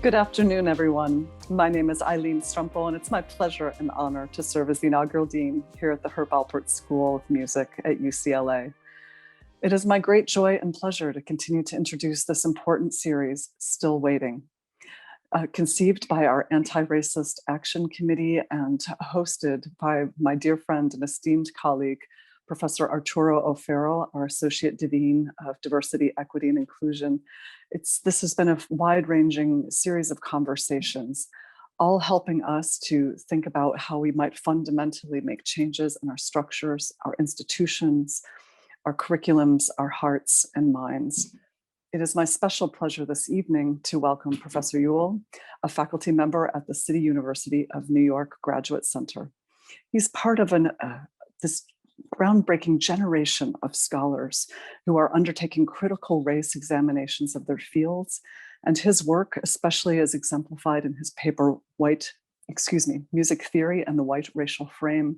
Good afternoon, everyone. My name is Eileen Strumpel, and it's my pleasure and honor to serve as the inaugural dean here at the Herb Alpert School of Music at UCLA. It is my great joy and pleasure to continue to introduce this important series, Still Waiting, conceived by our Anti-Racist Action Committee and hosted by my dear friend and esteemed colleague, Professor Arturo O'Farrell, our Associate Dean of Diversity, Equity, and Inclusion. This has been a wide-ranging series of conversations, all helping us to think about how we might fundamentally make changes in our structures, our institutions, our curriculums, our hearts and minds. It is my special pleasure this evening to welcome Professor Ewell, a faculty member at the City University of New York Graduate Center. He's part of this groundbreaking generation of scholars who are undertaking critical race examinations of their fields, and his work, especially as exemplified in his paper, Music Theory and the White Racial Frame,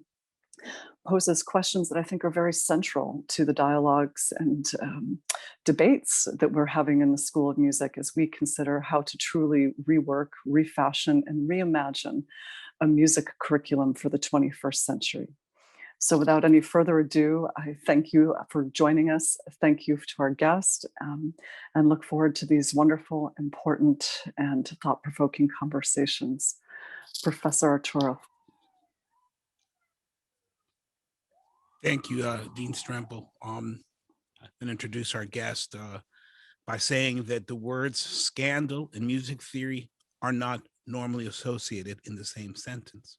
poses questions that I think are very central to the dialogues and debates that we're having in the School of Music as we consider how to truly rework, refashion, and reimagine a music curriculum for the 21st century. So without any further ado, I thank you for joining us. Thank you to our guest, and look forward to these wonderful, important, and thought-provoking conversations. Professor Arturo. Thank you, Dean Strempel. I'm going to introduce our guest by saying that the words scandal and music theory are not normally associated in the same sentence.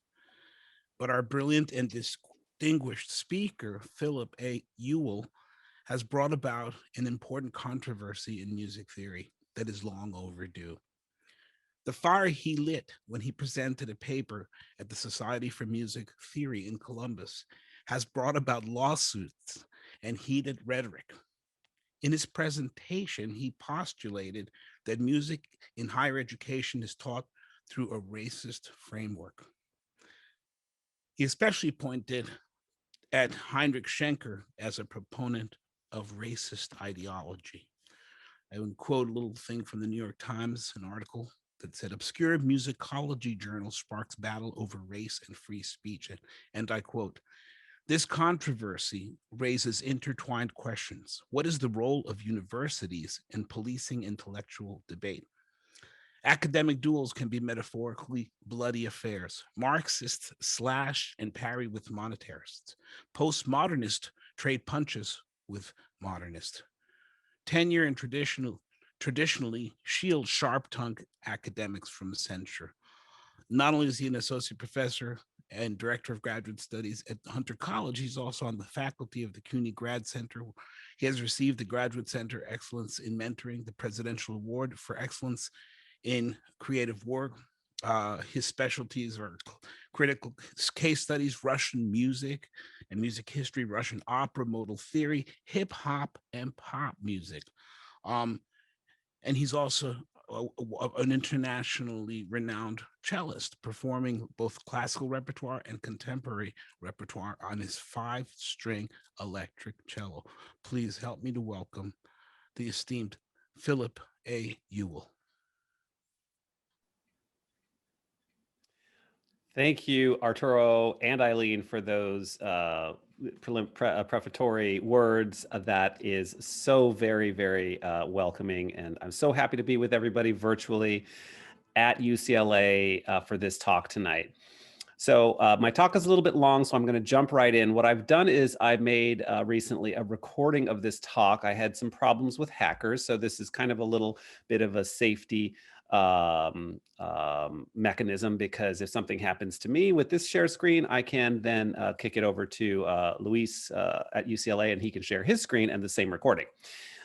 But our brilliant and distinguished speaker, Philip Ewell, has brought about an important controversy in music theory that is long overdue. The fire he lit when he presented a paper at the Society for Music Theory in Columbus has brought about lawsuits and heated rhetoric. In his presentation, he postulated that music in higher education is taught through a racist framework. He especially pointed at Heinrich Schenker as a proponent of racist ideology. I would quote a little thing from the New York Times, an article that said, obscure musicology journal sparks battle over race and free speech. And I quote, this controversy raises intertwined questions. What is the role of universities in policing intellectual debate? Academic duels can be metaphorically bloody affairs. Marxists slash and parry with monetarists. Postmodernists trade punches with modernists. Tenure and traditionally shield sharp-tongued academics from censure. Not only is he an associate professor and director of graduate studies at Hunter College, he's also on the faculty of the CUNY Grad Center. He has received the Graduate Center Excellence in Mentoring, the Presidential Award for Excellence in Creative Work. His specialties are critical case studies, Russian music and music history, Russian opera, modal theory, hip hop, and pop music. And he's also an internationally renowned cellist, performing both classical repertoire and contemporary repertoire on his 5-string electric cello. Please help me to welcome the esteemed Philip A. Ewell. Thank you, Arturo and Eileen, for those prefatory words. That is so very, very welcoming. And I'm so happy to be with everybody virtually at UCLA for this talk tonight. So my talk is a little bit long, so I'm going to jump right in. What I've done is I made recently a recording of this talk. I had some problems with hackers, so this is kind of a little bit of a safety mechanism, because if something happens to me with this share screen, I can then kick it over to Luis at UCLA, and he can share his screen and the same recording.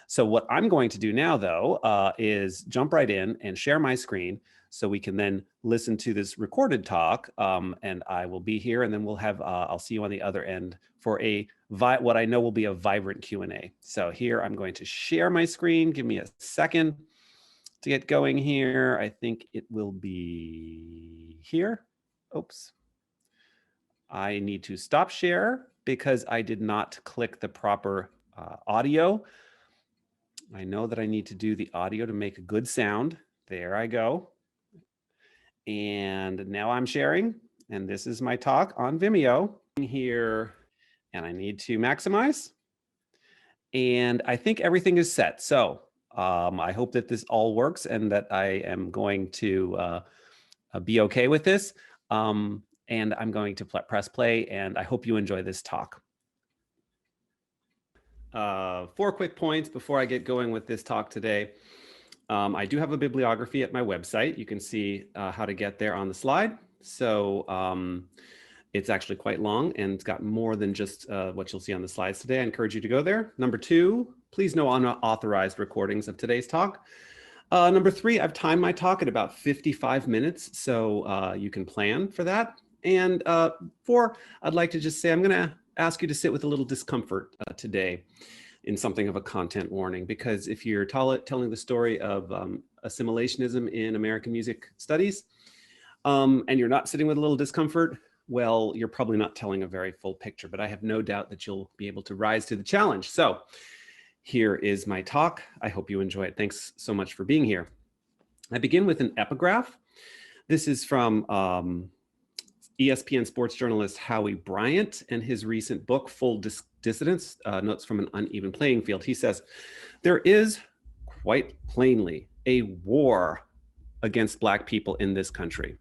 So what I'm going to do now, though, is jump right in and share my screen so we can then listen to this recorded talk, and I will be here, and then we'll have, I'll see you on the other end for what I know will be a vibrant Q&A. So here I'm going to share my screen. Give me a second to get going here. I think it will be here. Oops. I need to stop share because I did not click the proper audio. I know that I need to do the audio to make a good sound. There I go. And now I'm sharing, and this is my talk on Vimeo here, and I need to maximize. And I think everything is set. So I hope that this all works and that I am going to be okay with this. And I'm going to press play, and I hope you enjoy this talk. 4 quick points before I get going with this talk today. I do have a bibliography at my website. You can see how to get there on the slide. So it's actually quite long, and it's got more than just what you'll see on the slides today. I encourage you to go there. Number 2, please no unauthorized recordings of today's talk. Number 3, I've timed my talk at about 55 minutes, so you can plan for that. And 4, I'd like to just say I'm going to ask you to sit with a little discomfort today in something of a content warning, because if you're telling the story of assimilationism in American music studies, and you're not sitting with a little discomfort, well, you're probably not telling a very full picture, but I have no doubt that you'll be able to rise to the challenge. So here is my talk. I hope you enjoy it. Thanks so much for being here. I begin with an epigraph. This is from ESPN sports journalist Howie Bryant and his recent book, Full Dissidence, Notes from an Uneven Playing Field. He says, there is quite plainly a war against Black people in this country.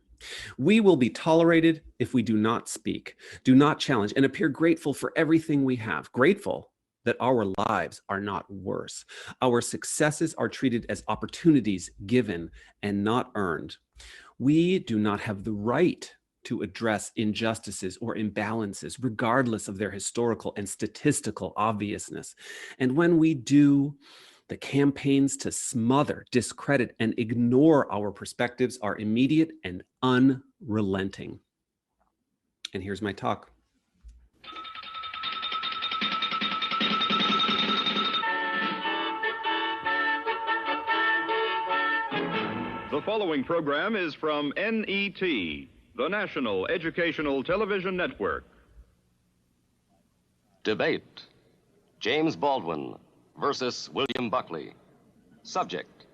We will be tolerated if we do not speak, do not challenge, and appear grateful for everything we have. Grateful that our lives are not worse. Our successes are treated as opportunities given and not earned. We do not have the right to address injustices or imbalances, regardless of their historical and statistical obviousness. And when we do, the campaigns to smother, discredit, and ignore our perspectives are immediate and unrelenting. And here's my talk. The following program is from NET, the National Educational Television Network. Debate: James Baldwin versus William Buckley. Subject: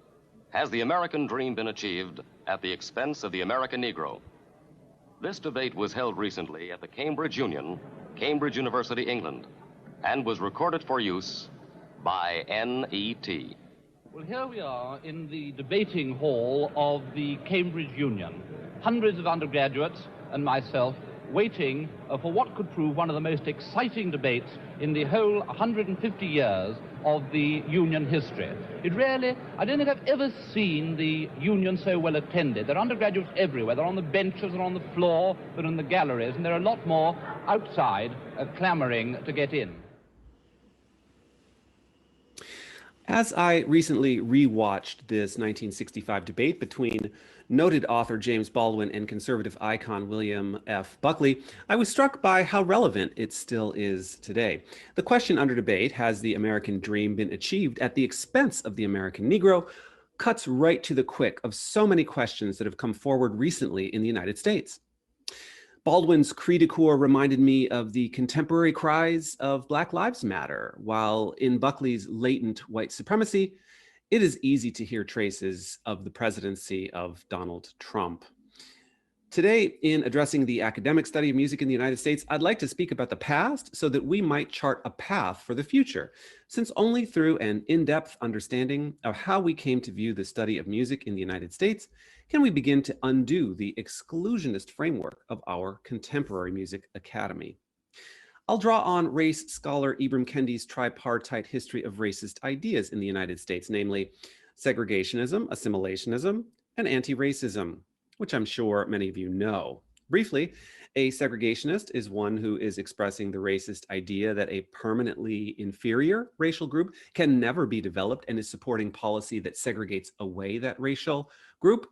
has the American dream been achieved at the expense of the American Negro? This debate was held recently at the Cambridge Union, Cambridge University, England, and was recorded for use by NET. Well, here we are in the debating hall of the Cambridge Union. Hundreds of undergraduates and myself waiting for what could prove one of the most exciting debates in the whole 150 years of the Union history. It really, I don't think I've ever seen the Union so well attended. There are undergraduates everywhere. They're on the benches, they're on the floor, they're in the galleries, and there are a lot more outside clamoring to get in. As I recently rewatched this 1965 debate between noted author James Baldwin and conservative icon William F. Buckley, I was struck by how relevant it still is today. The question under debate, has the American dream been achieved at the expense of the American Negro, cuts right to the quick of so many questions that have come forward recently in the United States. Baldwin's cri de coeur reminded me of the contemporary cries of Black Lives Matter, while in Buckley's latent white supremacy, it is easy to hear traces of the presidency of Donald Trump. Today, in addressing the academic study of music in the United States, I'd like to speak about the past so that we might chart a path for the future, since only through an in-depth understanding of how we came to view the study of music in the United States can we begin to undo the exclusionist framework of our contemporary music academy. I'll draw on race scholar Ibram Kendi's tripartite history of racist ideas in the United States, namely segregationism, assimilationism, and anti-racism, which I'm sure many of you know. Briefly, a segregationist is one who is expressing the racist idea that a permanently inferior racial group can never be developed and is supporting policy that segregates away that racial group.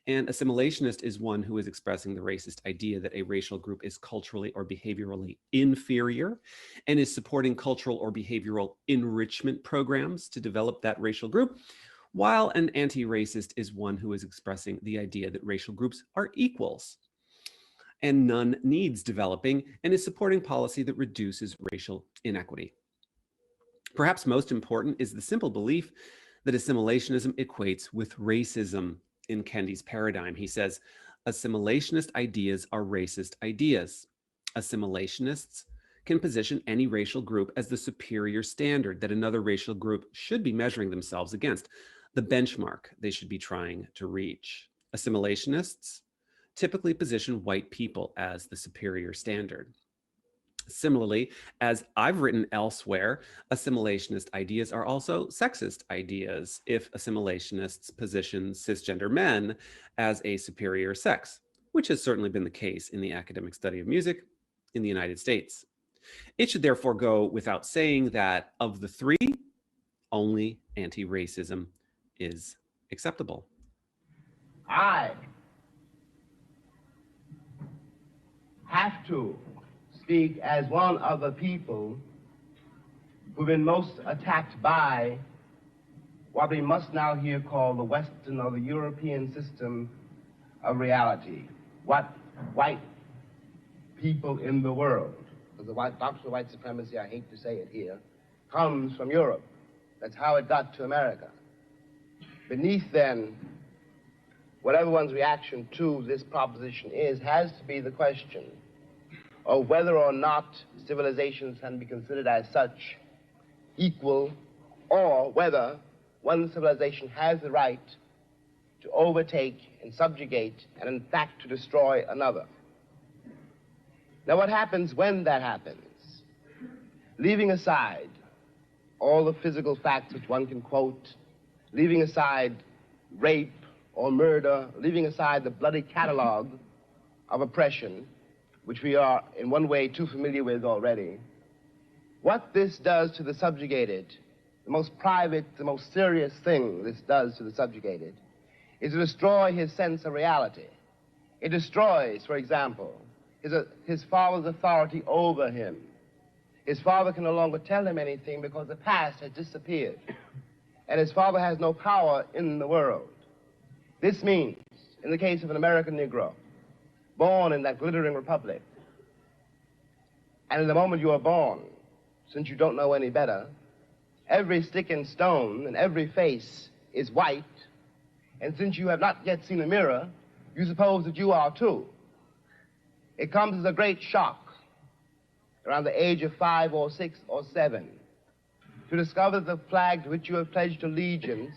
And assimilationist is one who is expressing the racist idea that a racial group is culturally or behaviorally inferior and is supporting cultural or behavioral enrichment programs to develop that racial group, while an anti-racist is one who is expressing the idea that racial groups are equals and none needs developing and is supporting policy that reduces racial inequity. Perhaps most important is the simple belief that assimilationism equates with racism. In Kendi's paradigm, he says, Assimilationist ideas are racist ideas. Assimilationists can position any racial group as the superior standard that another racial group should be measuring themselves against, the benchmark they should be trying to reach. Assimilationists typically position white people as the superior standard. Similarly, as I've written elsewhere, assimilationist ideas are also sexist ideas if assimilationists position cisgender men as a superior sex, which has certainly been the case in the academic study of music in the United States. It should therefore go without saying that of the three, only anti-racism is acceptable. I have to speak as one of the people who've been most attacked by what we must now here call the Western or the European system of reality. What white people in the world, because the doctrine of white supremacy, I hate to say it here, comes from Europe. That's how it got to America. Beneath then, whatever one's reaction to this proposition is, has to be the question of whether or not civilizations can be considered as such equal, or whether one civilization has the right to overtake and subjugate and in fact to destroy another. Now what happens when that happens? Leaving aside all the physical facts which one can quote, leaving aside rape or murder, leaving aside the bloody catalog of oppression, which we are in one way too familiar with already, what this does to the subjugated, the most private, the most serious thing this does to the subjugated, is to destroy his sense of reality. It destroys, for example, his father's authority over him. His father can no longer tell him anything because the past has disappeared, and his father has no power in the world. This means, in the case of an American Negro, born in that glittering republic, and in the moment you are born, since you don't know any better, every stick and stone and every face is white, and since you have not yet seen a mirror, you suppose that you are too. It comes as a great shock around the age of 5 or 6 or 7 to discover that the flag to which you have pledged allegiance,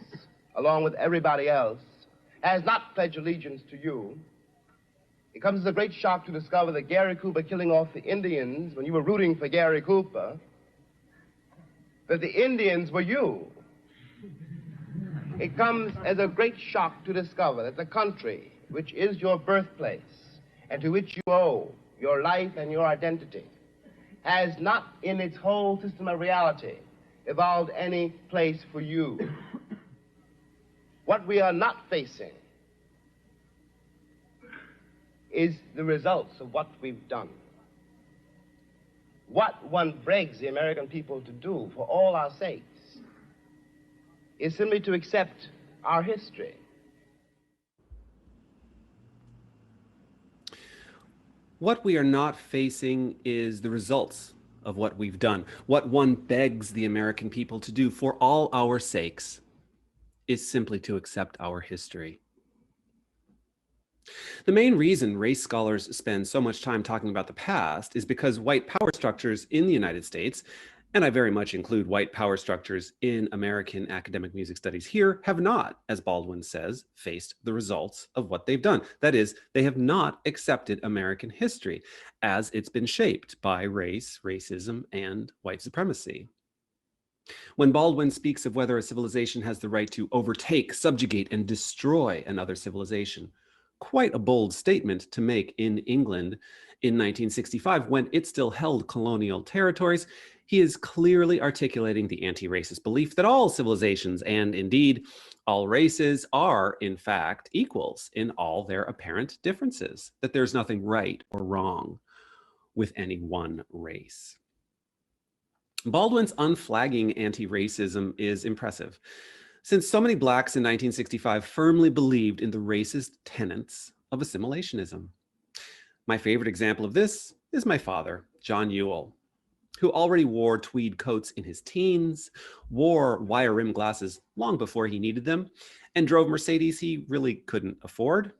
along with everybody else, has not pledged allegiance to you. It comes as a great shock to discover that Gary Cooper killing off the Indians when you were rooting for Gary Cooper, that the Indians were you. It comes as a great shock to discover that the country, which is your birthplace, and to which you owe your life and your identity, has not in its whole system of reality evolved any place for you. What we are not facing is the results of what we've done. What one begs the American people to do for all our sakes is simply to accept our history. What we are not facing is the results of what we've done. What one begs the American people to do for all our sakes is simply to accept our history. The main reason race scholars spend so much time talking about the past is because white power structures in the United States, and I very much include white power structures in American academic music studies here, have not, as Baldwin says, faced the results of what they've done. That is, they have not accepted American history as it's been shaped by race, racism, and white supremacy. When Baldwin speaks of whether a civilization has the right to overtake, subjugate, and destroy another civilization, quite a bold statement to make in England in 1965 when it still held colonial territories, he is clearly articulating the anti-racist belief that all civilizations, and indeed all races, are in fact equals in all their apparent differences, that there's nothing right or wrong with any one race. Baldwin's unflagging anti-racism is impressive, since so many blacks in 1965 firmly believed in the racist tenets of assimilationism. My favorite example of this is my father, John Ewell, who already wore tweed coats in his teens, wore wire-rimmed glasses long before he needed them, and drove Mercedes he really couldn't afford.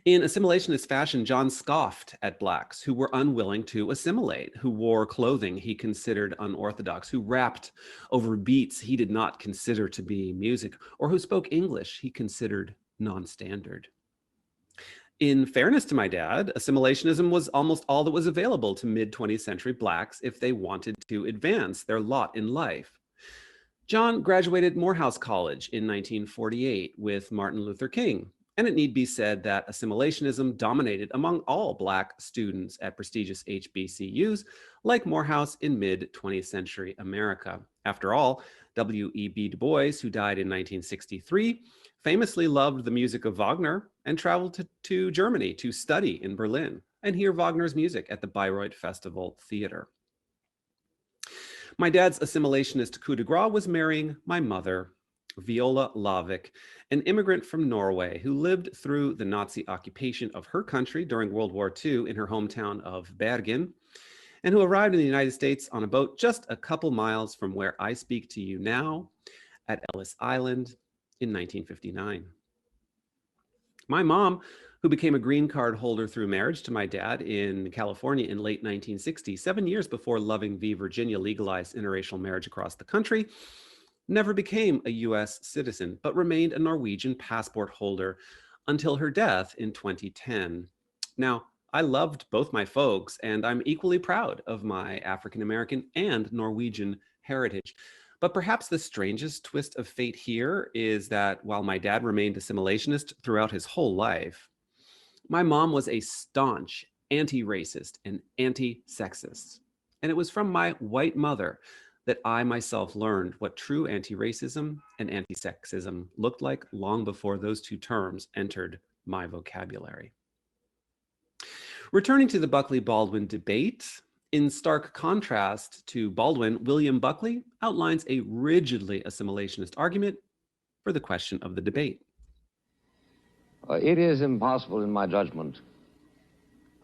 In assimilationist fashion, John scoffed at Blacks who were unwilling to assimilate, who wore clothing he considered unorthodox, who rapped over beats he did not consider to be music, or who spoke English he considered non-standard. In fairness to my dad, assimilationism was almost all that was available to mid-20th century Blacks if they wanted to advance their lot in life. John graduated Morehouse College in 1948 with Martin Luther King, and it need be said that assimilationism dominated among all Black students at prestigious HBCUs like Morehouse in mid-20th century America. After all, W.E.B. Du Bois, who died in 1963, famously loved the music of Wagner and traveled to Germany to study in Berlin and hear Wagner's music at the Bayreuth Festival Theater. My dad's assimilationist coup de grace was marrying my mother, Viola Lavik, an immigrant from Norway who lived through the Nazi occupation of her country during World War II in her hometown of Bergen, and who arrived in the United States on a boat just a couple miles from where I speak to you now at Ellis Island in 1959. My mom, who became a green card holder through marriage to my dad in California in late 1960, 7 years before Loving v. Virginia legalized interracial marriage across the country, never became a US citizen, but remained a Norwegian passport holder until her death in 2010. Now, I loved both my folks, and I'm equally proud of my African-American and Norwegian heritage. But perhaps the strangest twist of fate here is that while my dad remained assimilationist throughout his whole life, my mom was a staunch anti-racist and anti-sexist. And it was from my white mother that I myself learned what true anti-racism and anti-sexism looked like long before those two terms entered my vocabulary. Returning to the Buckley-Baldwin debate, in stark contrast to Baldwin, William Buckley outlines a rigidly assimilationist argument for the question of the debate. It is impossible, in my judgment,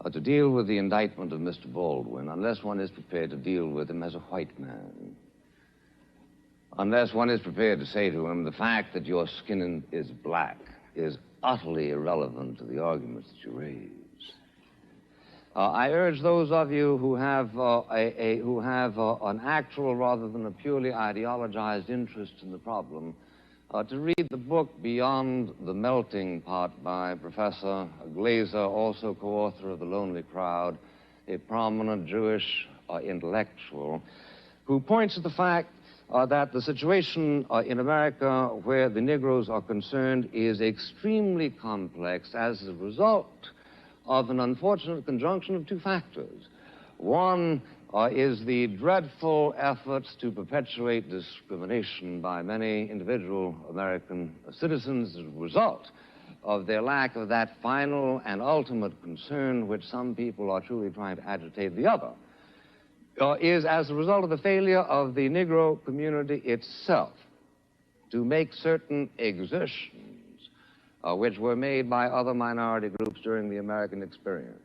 to deal with the indictment of Mr. Baldwin unless one is prepared to deal with him as a white man. Unless one is prepared to say to him, the fact that your skin is black is utterly irrelevant to the arguments that you raise. I urge those of you who have an actual rather than a purely ideologized interest in the problem to read the book Beyond the Melting Pot by Professor Glaser, also co-author of The Lonely Crowd, a prominent Jewish intellectual, who points to the fact that the situation in America where the Negroes are concerned is extremely complex as a result of an unfortunate conjunction of two factors. One is the dreadful efforts to perpetuate discrimination by many individual American citizens as a result of their lack of that final and ultimate concern which some people are truly trying to agitate. The other is as a result of the failure of the Negro community itself to make certain exertions which were made by other minority groups during the American experience.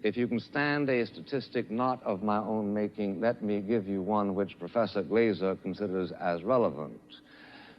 If you can stand a statistic not of my own making, let me give you one which Professor Glaser considers as relevant.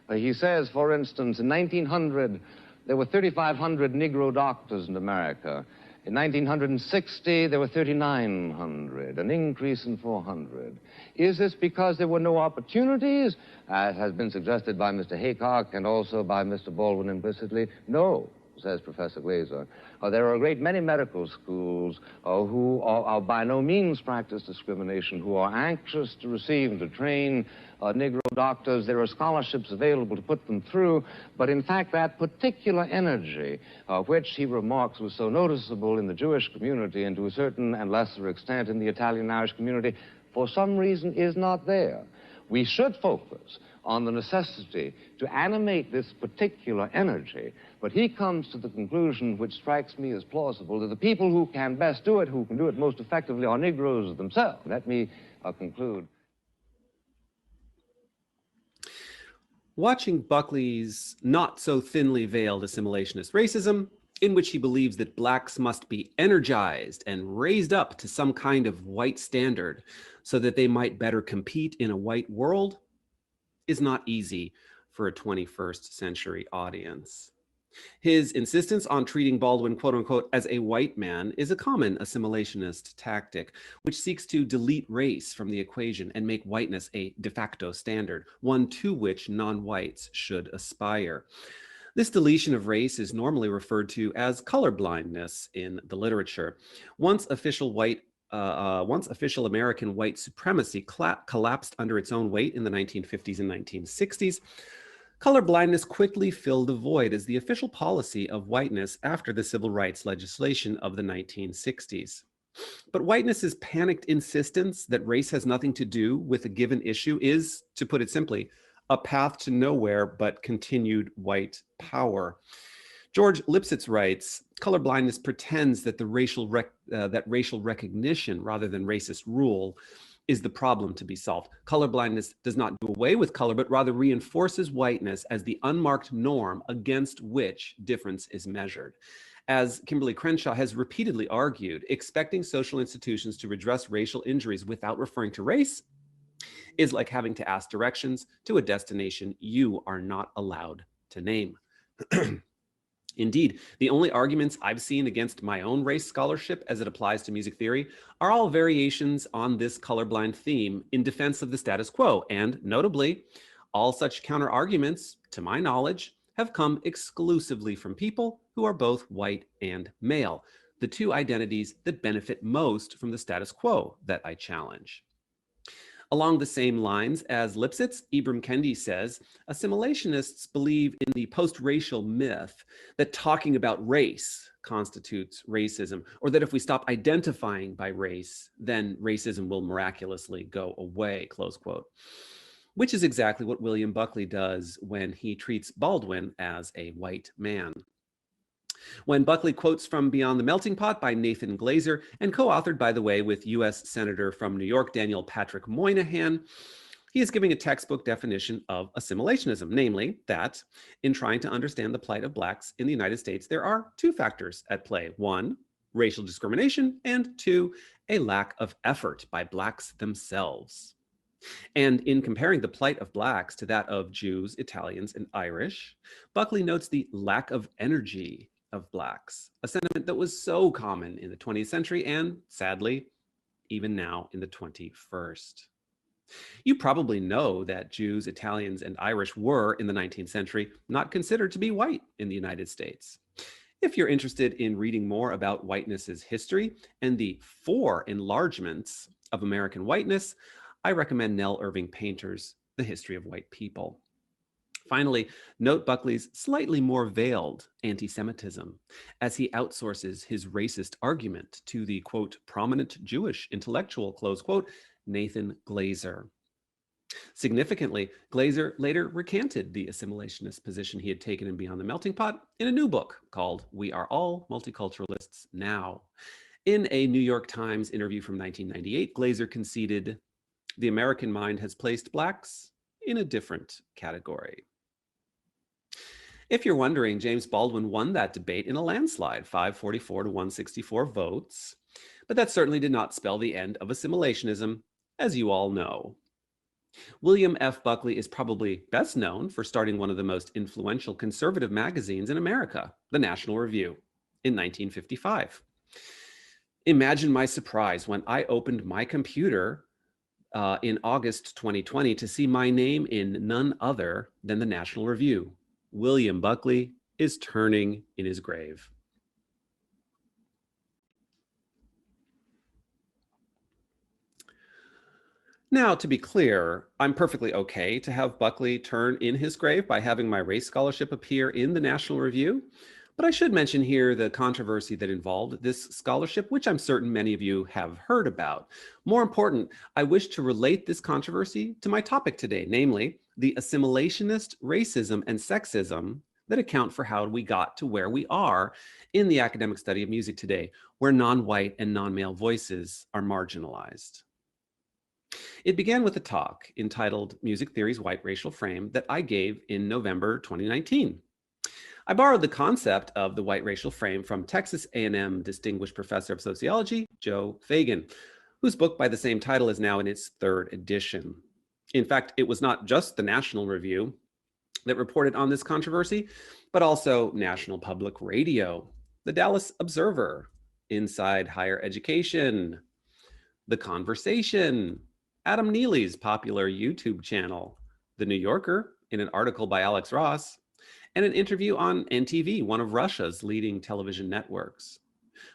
He says, for instance, in 1900, there were 3,500 Negro doctors in America. In 1960, there were 3,900, an increase in 400. Is this because there were no opportunities, as has been suggested by Mr. Haycock and also by Mr. Baldwin implicitly? No, says Professor Glaser. There are a great many medical schools who are by no means practice discrimination, who are anxious to receive and to train Negro doctors. There are scholarships available to put them through, but in fact that particular energy, which he remarks was so noticeable in the Jewish community and to a certain and lesser extent in the Italian-Irish community, for some reason is not there. We should focus on the necessity to animate this particular energy, but he comes to the conclusion, which strikes me as plausible, that the people who can best do it, who can do it most effectively, are Negroes themselves. Let me conclude. Watching Buckley's not so thinly veiled assimilationist racism, in which he believes that Blacks must be energized and raised up to some kind of white standard so that they might better compete in a white world, is not easy for a 21st century audience. His insistence on treating Baldwin, quote unquote, as a white man is a common assimilationist tactic, which seeks to delete race from the equation and make whiteness a de facto standard, one to which non-whites should aspire. This deletion of race is normally referred to as colorblindness in the literature. Once official American white supremacy collapsed under its own weight in the 1950s and 1960s, colorblindness quickly filled the void as the official policy of whiteness after the civil rights legislation of the 1960s. But whiteness's panicked insistence that race has nothing to do with a given issue is, to put it simply, a path to nowhere but continued white power. George Lipsitz writes, colorblindness pretends that racial recognition rather than racist rule is the problem to be solved. Colorblindness does not do away with color, but rather reinforces whiteness as the unmarked norm against which difference is measured. As Kimberly Crenshaw has repeatedly argued, expecting social institutions to redress racial injuries without referring to race is like having to ask directions to a destination you are not allowed to name. Indeed, the only arguments I've seen against my own race scholarship as it applies to music theory are all variations on this colorblind theme in defense of the status quo. And notably, all such counter arguments, to my knowledge, have come exclusively from people who are both white and male, the two identities that benefit most from the status quo that I challenge. Along the same lines as Lipsitz, Ibram Kendi says, assimilationists believe in the post-racial myth that talking about race constitutes racism, or that if we stop identifying by race, then racism will miraculously go away, close quote. Which is exactly what William Buckley does when he treats Baldwin as a white man. When Buckley quotes from Beyond the Melting Pot by Nathan Glazer, and co-authored, by the way, with U.S. Senator from New York, Daniel Patrick Moynihan, he is giving a textbook definition of assimilationism, namely that in trying to understand the plight of Blacks in the United States, there are two factors at play. One, racial discrimination, and two, a lack of effort by Blacks themselves. And in comparing the plight of Blacks to that of Jews, Italians, and Irish, Buckley notes the lack of energy of Blacks, a sentiment that was so common in the 20th century and, sadly, even now in the 21st. You probably know that Jews, Italians, and Irish were, in the 19th century, not considered to be white in the United States. If you're interested in reading more about whiteness's history and the 4 enlargements of American whiteness, I recommend Nell Irving Painter's The History of White People. Finally, note Buckley's slightly more veiled anti-Semitism as he outsources his racist argument to the, quote, prominent Jewish intellectual, close quote, Nathan Glazer. Significantly, Glazer later recanted the assimilationist position he had taken in Beyond the Melting Pot in a new book called We Are All Multiculturalists Now. In a New York Times interview from 1998, Glazer conceded, the American mind has placed Blacks in a different category. If you're wondering, James Baldwin won that debate in a landslide, 544 to 164 votes, but that certainly did not spell the end of assimilationism, as you all know. William F. Buckley is probably best known for starting one of the most influential conservative magazines in America, the National Review, in 1955. Imagine my surprise when I opened my computer in August 2020 to see my name in none other than the National Review. William Buckley is turning in his grave. Now, to be clear, I'm perfectly okay to have Buckley turn in his grave by having my race scholarship appear in the National Review. But I should mention here the controversy that involved this scholarship, which I'm certain many of you have heard about. More important, I wish to relate this controversy to my topic today, namely the assimilationist racism and sexism that account for how we got to where we are in the academic study of music today, where non-white and non-male voices are marginalized. It began with a talk entitled Music Theory's White Racial Frame that I gave in November 2019. I borrowed the concept of the white racial frame from Texas A&M Distinguished Professor of Sociology, Joe Fagan, whose book by the same title is now in its 3rd edition. In fact, it was not just the National Review, that reported on this controversy, but also National Public Radio, the Dallas Observer, Inside Higher Education, The Conversation, Adam Neely's popular YouTube channel, The New Yorker, in an article by Alex Ross, and an interview on NTV, one of Russia's leading television networks.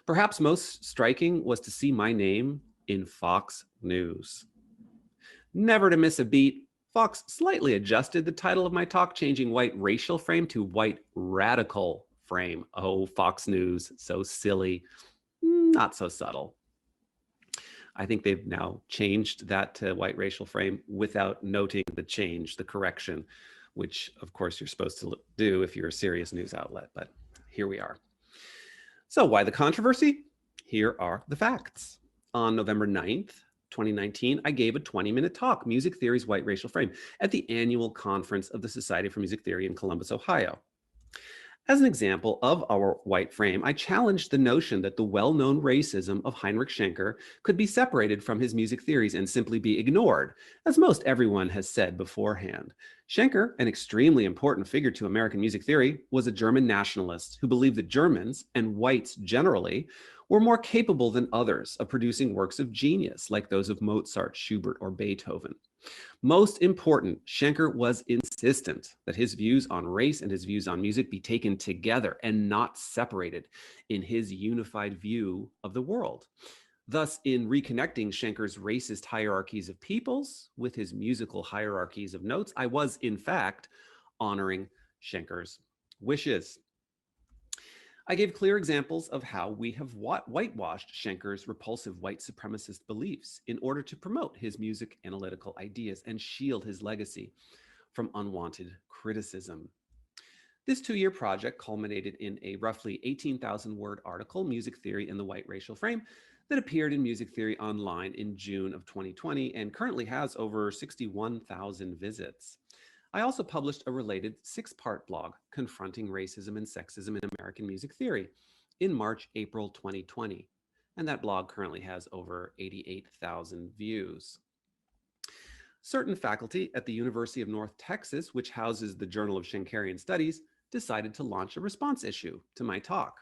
Perhaps most striking was to see my name in Fox News. Never to miss a beat, Fox slightly adjusted the title of my talk, changing white racial frame to white radical frame. Oh, Fox News, so silly, not so subtle. I think they've now changed that to white racial frame without noting the change, the correction, which of course you're supposed to do if you're a serious news outlet, but here we are. So why the controversy? Here are the facts. On November 9th, 2019, I gave a 20-minute talk, Music Theory's White Racial Frame, at the annual conference of the Society for Music Theory in Columbus, Ohio. As an example of our white frame, I challenged the notion that the well-known racism of Heinrich Schenker could be separated from his music theories and simply be ignored, as most everyone has said beforehand. Schenker, an extremely important figure to American music theory, was a German nationalist who believed that Germans, and whites generally, were more capable than others of producing works of genius, like those of Mozart, Schubert, or Beethoven. Most important, Schenker was insistent that his views on race and his views on music be taken together and not separated in his unified view of the world. Thus, in reconnecting Schenker's racist hierarchies of peoples with his musical hierarchies of notes, I was, in fact, honoring Schenker's wishes. I gave clear examples of how we have whitewashed Schenker's repulsive white supremacist beliefs in order to promote his music analytical ideas and shield his legacy from unwanted criticism. This 2-year project culminated in a roughly 18,000-word article, Music Theory in the White Racial Frame, that appeared in Music Theory Online in June of 2020 and currently has over 61,000 visits. I also published a related 6-part blog, Confronting Racism and Sexism in American Music Theory, in March-April 2020. And that blog currently has over 88,000 views. Certain faculty at the University of North Texas, which houses the Journal of Schenkerion Studies, decided to launch a response issue to my talk.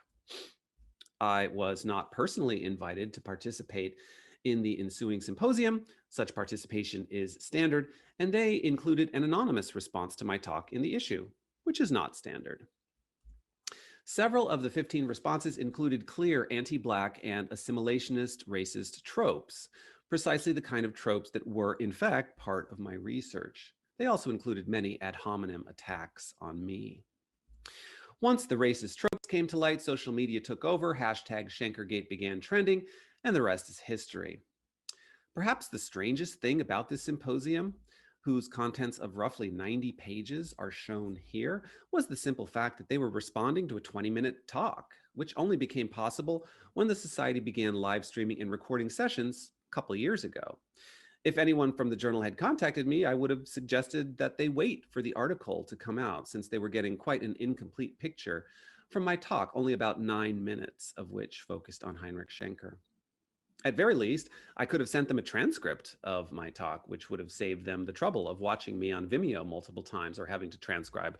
I was not personally invited to participate in the ensuing symposium. Such participation is standard, and they included an anonymous response to my talk in the issue, which is not standard. Several of the 15 responses included clear anti-Black and assimilationist racist tropes, precisely the kind of tropes that were, in fact, part of my research. They also included many ad hominem attacks on me. Once the racist tropes came to light, social media took over, hashtag Schenkergate began trending, and the rest is history. Perhaps the strangest thing about this symposium, whose contents of roughly 90 pages are shown here, was the simple fact that they were responding to a 20-minute talk, which only became possible when the Society began live streaming and recording sessions a couple of years ago. If anyone from the journal had contacted me, I would have suggested that they wait for the article to come out, since they were getting quite an incomplete picture from my talk, only about 9 minutes of which focused on Heinrich Schenker. At very least, I could have sent them a transcript of my talk, which would have saved them the trouble of watching me on Vimeo multiple times or having to transcribe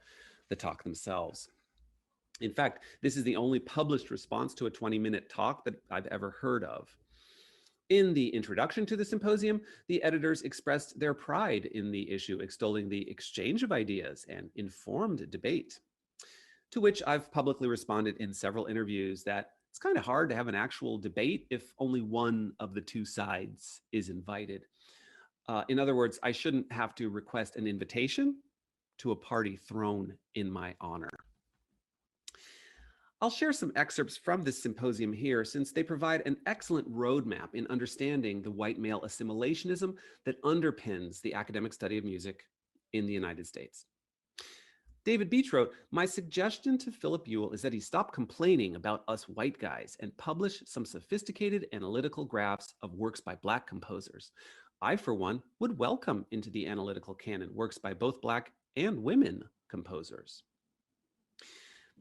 the talk themselves. In fact, this is the only published response to a 20-minute talk that I've ever heard of. In the introduction to the symposium, the editors expressed their pride in the issue, extolling the exchange of ideas and informed debate, to which I've publicly responded in several interviews that it's kind of hard to have an actual debate if only one of the two sides is invited. In other words, I shouldn't have to request an invitation to a party thrown in my honor. I'll share some excerpts from this symposium here, since they provide an excellent roadmap in understanding the white male assimilationism that underpins the academic study of music in the United States. David Beach wrote, "My suggestion to Philip Ewell is that he stop complaining about us white guys and publish some sophisticated analytical graphs of works by Black composers. I, for one, would welcome into the analytical canon works by both Black and women composers."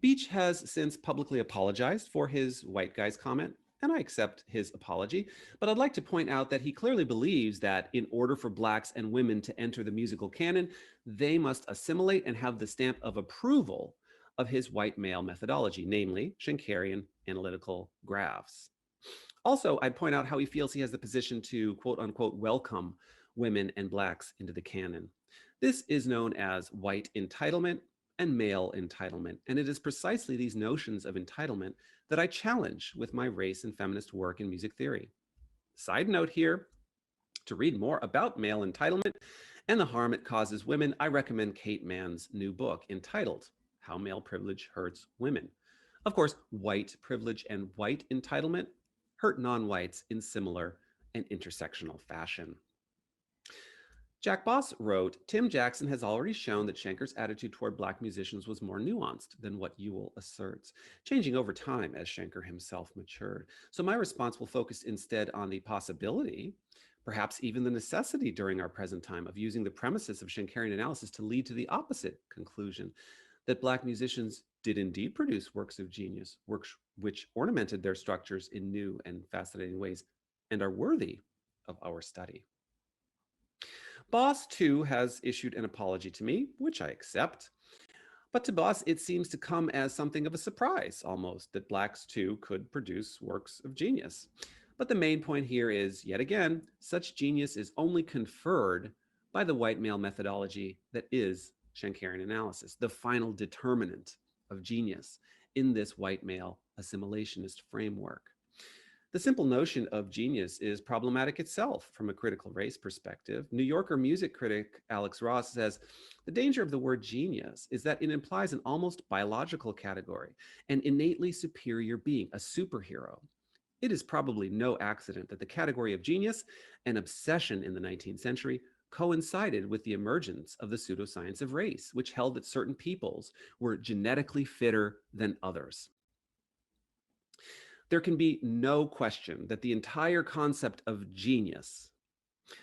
Beach has since publicly apologized for his white guys comment, and I accept his apology, but I'd like to point out that he clearly believes that in order for Blacks and women to enter the musical canon, they must assimilate and have the stamp of approval of his white male methodology, namely Schenkerian analytical graphs. Also, I'd point out how he feels he has the position to quote unquote welcome women and Blacks into the canon. This is known as white entitlement and male entitlement, and it is precisely these notions of entitlement that I challenge with my race and feminist work in music theory. Side note here, to read more about male entitlement and the harm it causes women, I recommend Kate Mann's new book entitled How Male Privilege Hurts Women. Of course, white privilege and white entitlement hurt non-whites in similar and intersectional fashion. Jack Boss wrote, Tim Jackson has already shown that Schenker's attitude toward Black musicians was more nuanced than what Ewell asserts, changing over time as Schenker himself matured. So my response will focus instead on the possibility, perhaps even the necessity during our present time, of using the premises of Schenkerian analysis to lead to the opposite conclusion, that Black musicians did indeed produce works of genius, works which ornamented their structures in new and fascinating ways and are worthy of our study. Boss, too, has issued an apology to me, which I accept. But to Boss, it seems to come as something of a surprise, almost, that Blacks, too, could produce works of genius. But the main point here is, yet again, such genius is only conferred by the white male methodology that is Schenkerian analysis, the final determinant of genius in this white male assimilationist framework. The simple notion of genius is problematic itself from a critical race perspective. New Yorker music critic Alex Ross says, the danger of the word genius is that it implies an almost biological category, an innately superior being, a superhero. It is probably no accident that the category of genius, an obsession in the 19th century, coincided with the emergence of the pseudoscience of race, which held that certain peoples were genetically fitter than others. There can be no question that the entire concept of genius,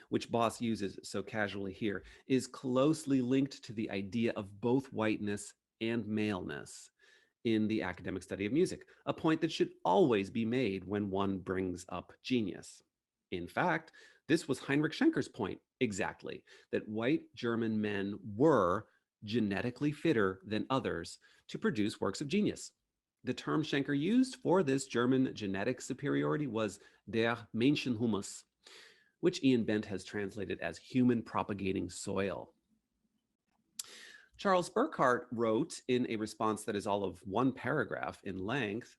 which Boss uses so casually here, is closely linked to the idea of both whiteness and maleness in the academic study of music, a point that should always be made when one brings up genius. In fact, this was Heinrich Schenker's point exactly, that white German men were genetically fitter than others to produce works of genius. The term Schenker used for this German genetic superiority was der Menschenhumus, which Ian Bent has translated as human propagating soil. Charles Burckhardt wrote in a response that is all of one paragraph in length,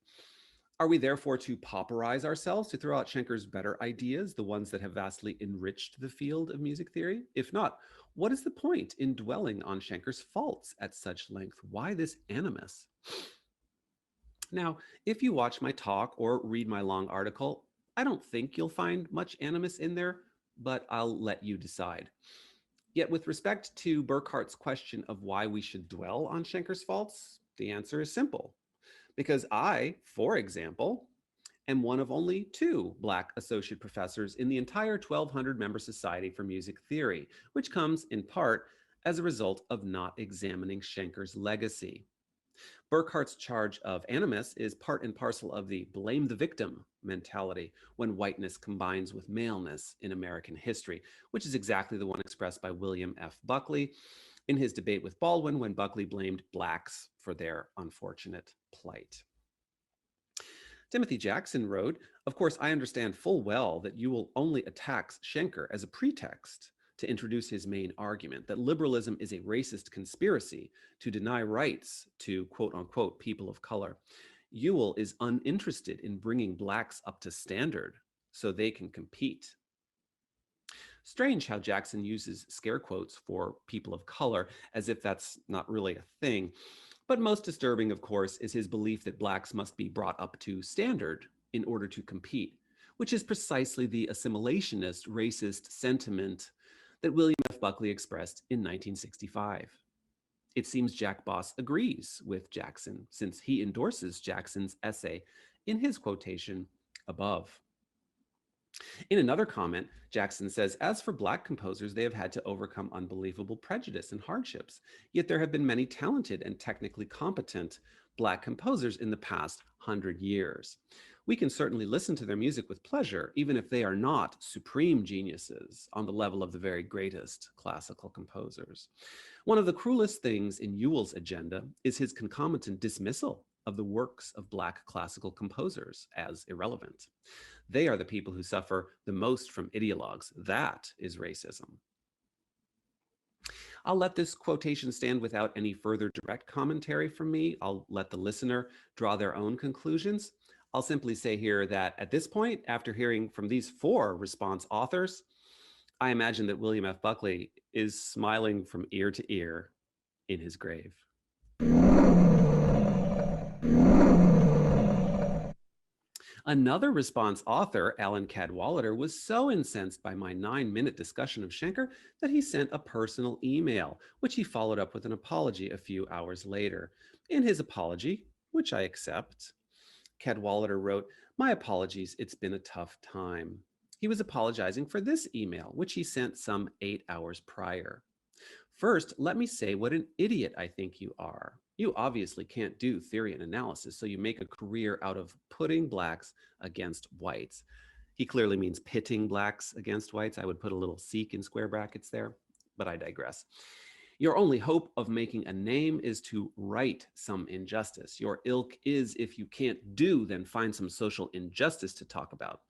are we therefore to pauperize ourselves to throw out Schenker's better ideas, the ones that have vastly enriched the field of music theory? If not, what is the point in dwelling on Schenker's faults at such length? Why this animus? Now, if you watch my talk or read my long article, I don't think you'll find much animus in there, but I'll let you decide. Yet with respect to Burckhardt's question of why we should dwell on Schenker's faults, the answer is simple. Because I, for example, am one of only 2 Black associate professors in the entire 1,200-member Society for Music Theory, which comes in part as a result of not examining Schenker's legacy. Burckhardt's charge of animus is part and parcel of the blame the victim mentality when whiteness combines with maleness in American history, which is exactly the one expressed by William F. Buckley in his debate with Baldwin when Buckley blamed Blacks for their unfortunate plight. Timothy Jackson wrote, of course, I understand full well that Ewell only attacks Schenker as a pretext to introduce his main argument, that liberalism is a racist conspiracy to deny rights to quote unquote people of color. Ewell is uninterested in bringing Blacks up to standard so they can compete. Strange how Jackson uses scare quotes for people of color as if that's not really a thing. But most disturbing, of course, is his belief that Blacks must be brought up to standard in order to compete, which is precisely the assimilationist racist sentiment that William F. Buckley expressed in 1965. It seems Jack Boss agrees with Jackson, since he endorses Jackson's essay in his quotation above. In another comment, Jackson says, as for Black composers, they have had to overcome unbelievable prejudice and hardships, yet there have been many talented and technically competent Black composers in the past 100 years. We can certainly listen to their music with pleasure, even if they are not supreme geniuses on the level of the very greatest classical composers. One of the cruelest things in Ewell's agenda is his concomitant dismissal of the works of Black classical composers as irrelevant. They are the people who suffer the most from ideologues. That is racism. I'll let this quotation stand without any further direct commentary from me. I'll let the listener draw their own conclusions. I'll simply say here that at this point, after hearing from these 4 response authors, I imagine that William F. Buckley is smiling from ear to ear in his grave. Another response author, Alan Cadwallader, was so incensed by my 9-minute discussion of Schenker that he sent a personal email, which he followed up with an apology a few hours later. In his apology, which I accept, Cadwallader wrote, "My apologies, it's been a tough time." He was apologizing for this email, which he sent some 8 hours prior. "First, let me say what an idiot I think you are. You obviously can't do theory and analysis, so you make a career out of putting blacks against whites." He clearly means pitting blacks against whites. I would put a little seek in square brackets there, but I digress. "Your only hope of making a name is to right some injustice. Your ilk is, if you can't do, then find some social injustice to talk about.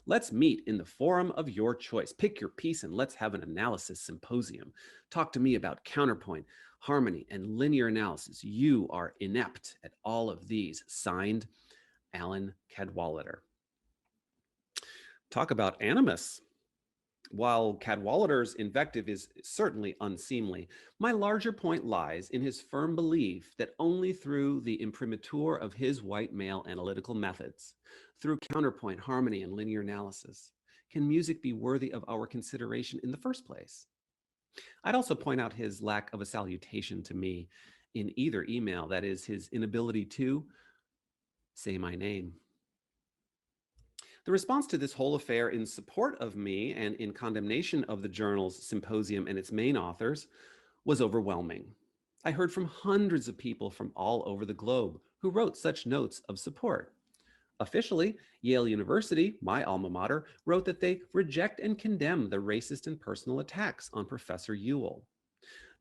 Let's meet in the forum of your choice. Pick your piece and let's have an analysis symposium. Talk to me about counterpoint, harmony, and linear analysis. You are inept at all of these." Signed, Alan Cadwallader. Talk about animus. While Cadwallader's invective is certainly unseemly, my larger point lies in his firm belief that only through the imprimatur of his white male analytical methods, through counterpoint, harmony, and linear analysis, can music be worthy of our consideration in the first place. I'd also point out his lack of a salutation to me in either email, that is, his inability to say my name. The response to this whole affair in support of me and in condemnation of the journal's symposium and its main authors was overwhelming. I heard from hundreds of people from all over the globe who wrote such notes of support. Officially, Yale University, my alma mater, wrote that they reject and condemn the racist and personal attacks on Professor Ewell.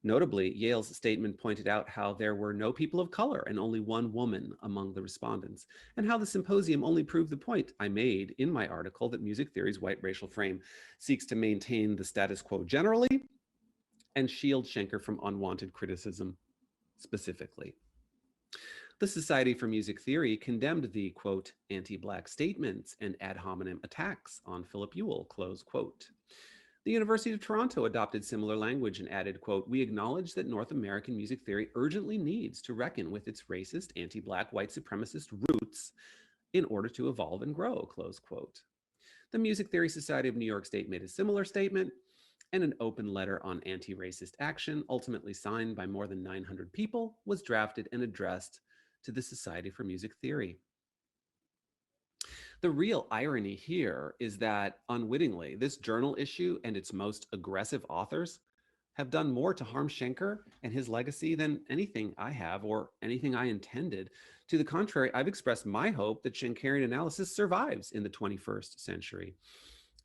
Notably, Yale's statement pointed out how there were no people of color and only one woman among the respondents, and how the symposium only proved the point I made in my article that music theory's white racial frame seeks to maintain the status quo generally and shield Schenker from unwanted criticism specifically. The Society for Music Theory condemned the, quote, anti-black statements and ad hominem attacks on Philip Ewell, close quote. The University of Toronto adopted similar language and added, quote, "We acknowledge that North American music theory urgently needs to reckon with its racist, anti-black, white supremacist roots in order to evolve and grow," close quote. The Music Theory Society of New York State made a similar statement, and an open letter on anti-racist action, ultimately signed by more than 900 people, was drafted and addressed to the Society for Music Theory. The real irony here is that, unwittingly, this journal issue and its most aggressive authors have done more to harm Schenker and his legacy than anything I have or anything I intended. To the contrary, I've expressed my hope that Schenkerian analysis survives in the 21st century.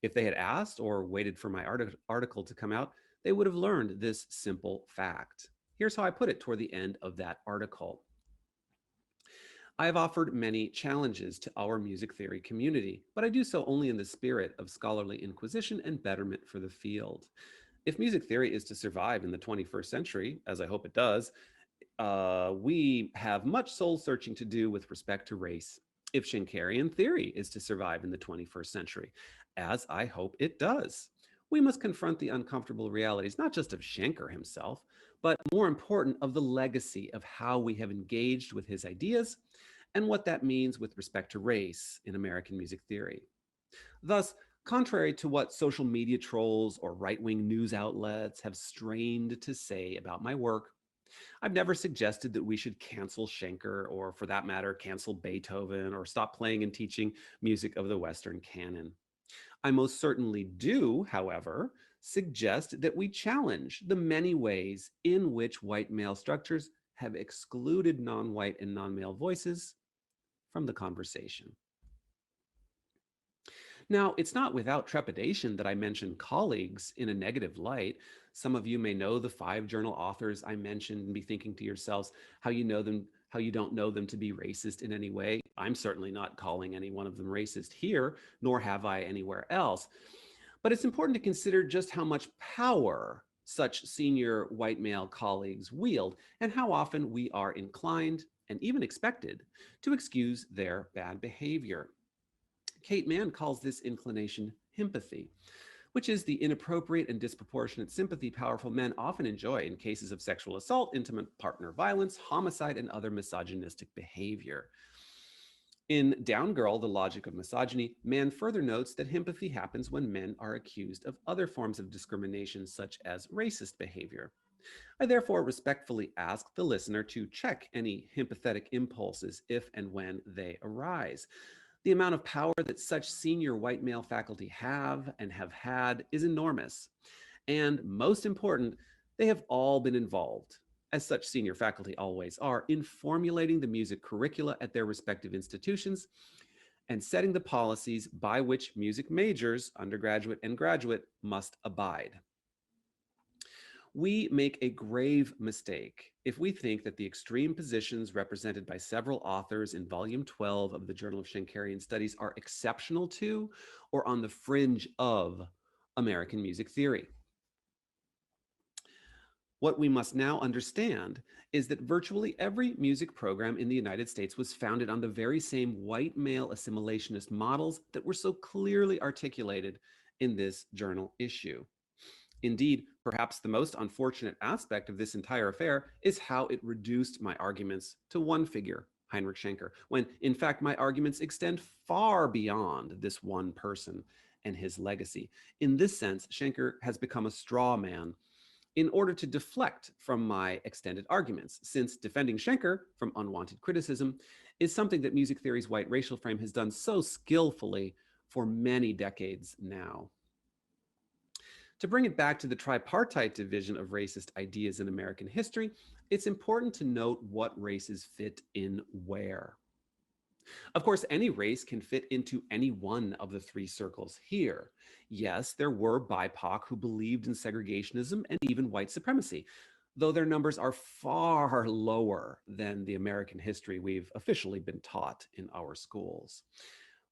If they had asked or waited for my article to come out, they would have learned this simple fact. Here's how I put it toward the end of that article. I have offered many challenges to our music theory community, but I do so only in the spirit of scholarly inquisition and betterment for the field. If music theory is to survive in the 21st century, as I hope it does, we have much soul searching to do with respect to race. If Schenkerian theory is to survive in the 21st century, as I hope it does, we must confront the uncomfortable realities, not just of Schenker himself, but more important, of the legacy of how we have engaged with his ideas and what that means with respect to race in American music theory. Thus, contrary to what social media trolls or right-wing news outlets have strained to say about my work, I've never suggested that we should cancel Schenker or, for that matter, cancel Beethoven or stop playing and teaching music of the Western canon. I most certainly do, however, suggest that we challenge the many ways in which white male structures have excluded non-white and non-male voices from the conversation. Now, it's not without trepidation that I mention colleagues in a negative light. Some of you may know the 5 journal authors I mentioned and be thinking to yourselves how you know them, how you don't know them to be racist in any way. I'm certainly not calling any one of them racist here, nor have I anywhere else. But it's important to consider just how much power such senior white male colleagues wield and how often we are inclined and even expected to excuse their bad behavior. Kate Mann calls this inclination himpathy, which is the inappropriate and disproportionate sympathy powerful men often enjoy in cases of sexual assault, intimate partner violence, homicide, and other misogynistic behavior. In Down Girl, The Logic of Misogyny, Mann further notes that himpathy happens when men are accused of other forms of discrimination, such as racist behavior. I therefore respectfully ask the listener to check any himpathetic impulses if and when they arise. The amount of power that such senior white male faculty have and have had is enormous. And most important, they have all been involved, as such senior faculty always are, in formulating the music curricula at their respective institutions and setting the policies by which music majors, undergraduate and graduate, must abide. We make a grave mistake if we think that the extreme positions represented by several authors in volume 12 of the Journal of Schenkerion Studies are exceptional to or on the fringe of American music theory. What we must now understand is that virtually every music program in the United States was founded on the very same white male assimilationist models that were so clearly articulated in this journal issue. Indeed, perhaps the most unfortunate aspect of this entire affair is how it reduced my arguments to one figure, Heinrich Schenker, when in fact my arguments extend far beyond this one person and his legacy. In this sense, Schenker has become a straw man in order to deflect from my extended arguments, since defending Schenker from unwanted criticism is something that music theory's white racial frame has done so skillfully for many decades now. To bring it back to the tripartite division of racist ideas in American history, it's important to note what races fit in where. Of course, any race can fit into any one of the 3 circles here. Yes, there were BIPOC who believed in segregationism and even white supremacy, though their numbers are far lower than the American history we've officially been taught in our schools.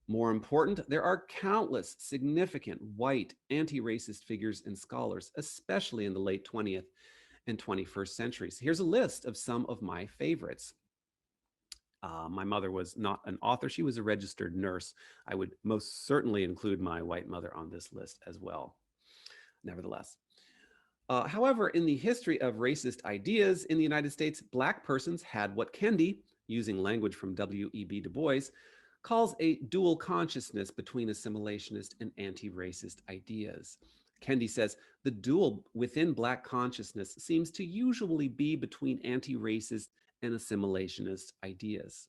More important, there are countless significant white anti-racist figures and scholars, especially in the late 20th and 21st centuries. Here's a list of some of my favorites. My mother was not an author, she was a registered nurse. I would most certainly include my white mother on this list as well, nevertheless. However, in the history of racist ideas in the United States, Black persons had what Kendi, using language from W.E.B. Du Bois, calls a dual consciousness between assimilationist and anti-racist ideas. Kendi says, the dual within Black consciousness seems to usually be between anti-racist and assimilationist ideas.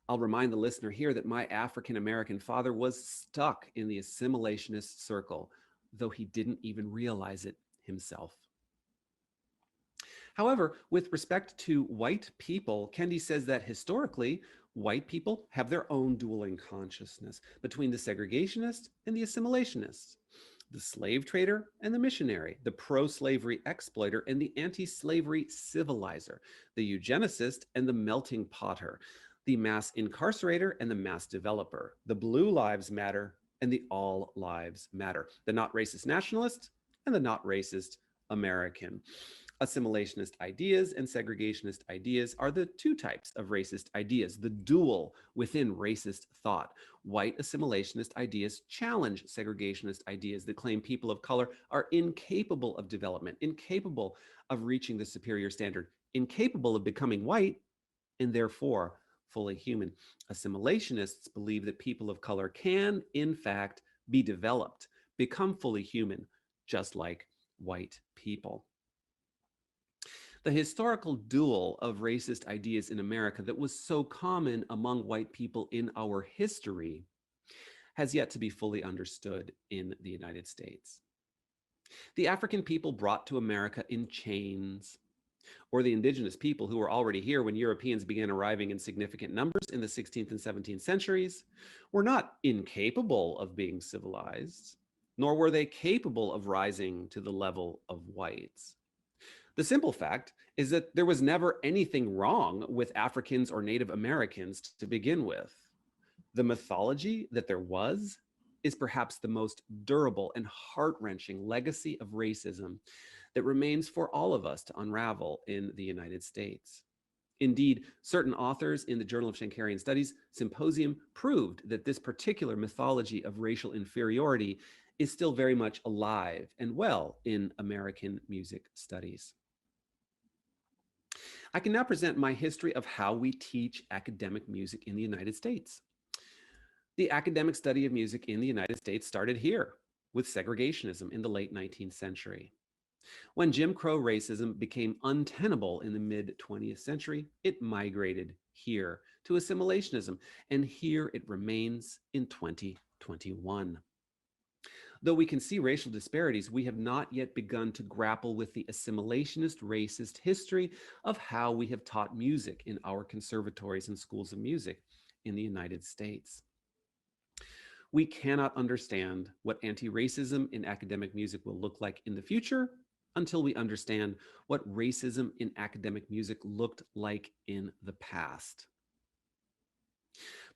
I'll remind the listener here that my African-American father was stuck in the assimilationist circle, though he didn't even realize it himself. However, with respect to white people, Kendi says that historically, white people have their own dueling consciousness between the segregationist and the assimilationist, the slave trader and the missionary, the pro-slavery exploiter and the anti-slavery civilizer, the eugenicist and the melting potter, the mass incarcerator and the mass developer, the blue lives matter and the all lives matter, the not racist nationalist and the not racist American. Assimilationist ideas and segregationist ideas are the 2 types of racist ideas, the dual within racist thought. White assimilationist ideas challenge segregationist ideas that claim people of color are incapable of development, incapable of reaching the superior standard, incapable of becoming white, and therefore fully human. Assimilationists believe that people of color can, in fact, be developed, become fully human, just like white people. The historical duel of racist ideas in America that was so common among white people in our history has yet to be fully understood in the United States. The African people brought to America in chains, or the indigenous people who were already here when Europeans began arriving in significant numbers in the 16th and 17th centuries, were not incapable of being civilized, nor were they capable of rising to the level of whites. The simple fact is that there was never anything wrong with Africans or Native Americans to begin with. The mythology that there was is perhaps the most durable and heart-wrenching legacy of racism that remains for all of us to unravel in the United States. Indeed, certain authors in the Journal of Schenkerion Studies Symposium proved that this particular mythology of racial inferiority is still very much alive and well in American music studies. I can now present my history of how we teach academic music in the United States. The academic study of music in the United States started here with segregationism in the late 19th century. When Jim Crow racism became untenable in the mid-20th century, it migrated here to assimilationism, and here it remains in 2021. Though we can see racial disparities, we have not yet begun to grapple with the assimilationist racist history of how we have taught music in our conservatories and schools of music in the United States. We cannot understand what anti-racism in academic music will look like in the future until we understand what racism in academic music looked like in the past.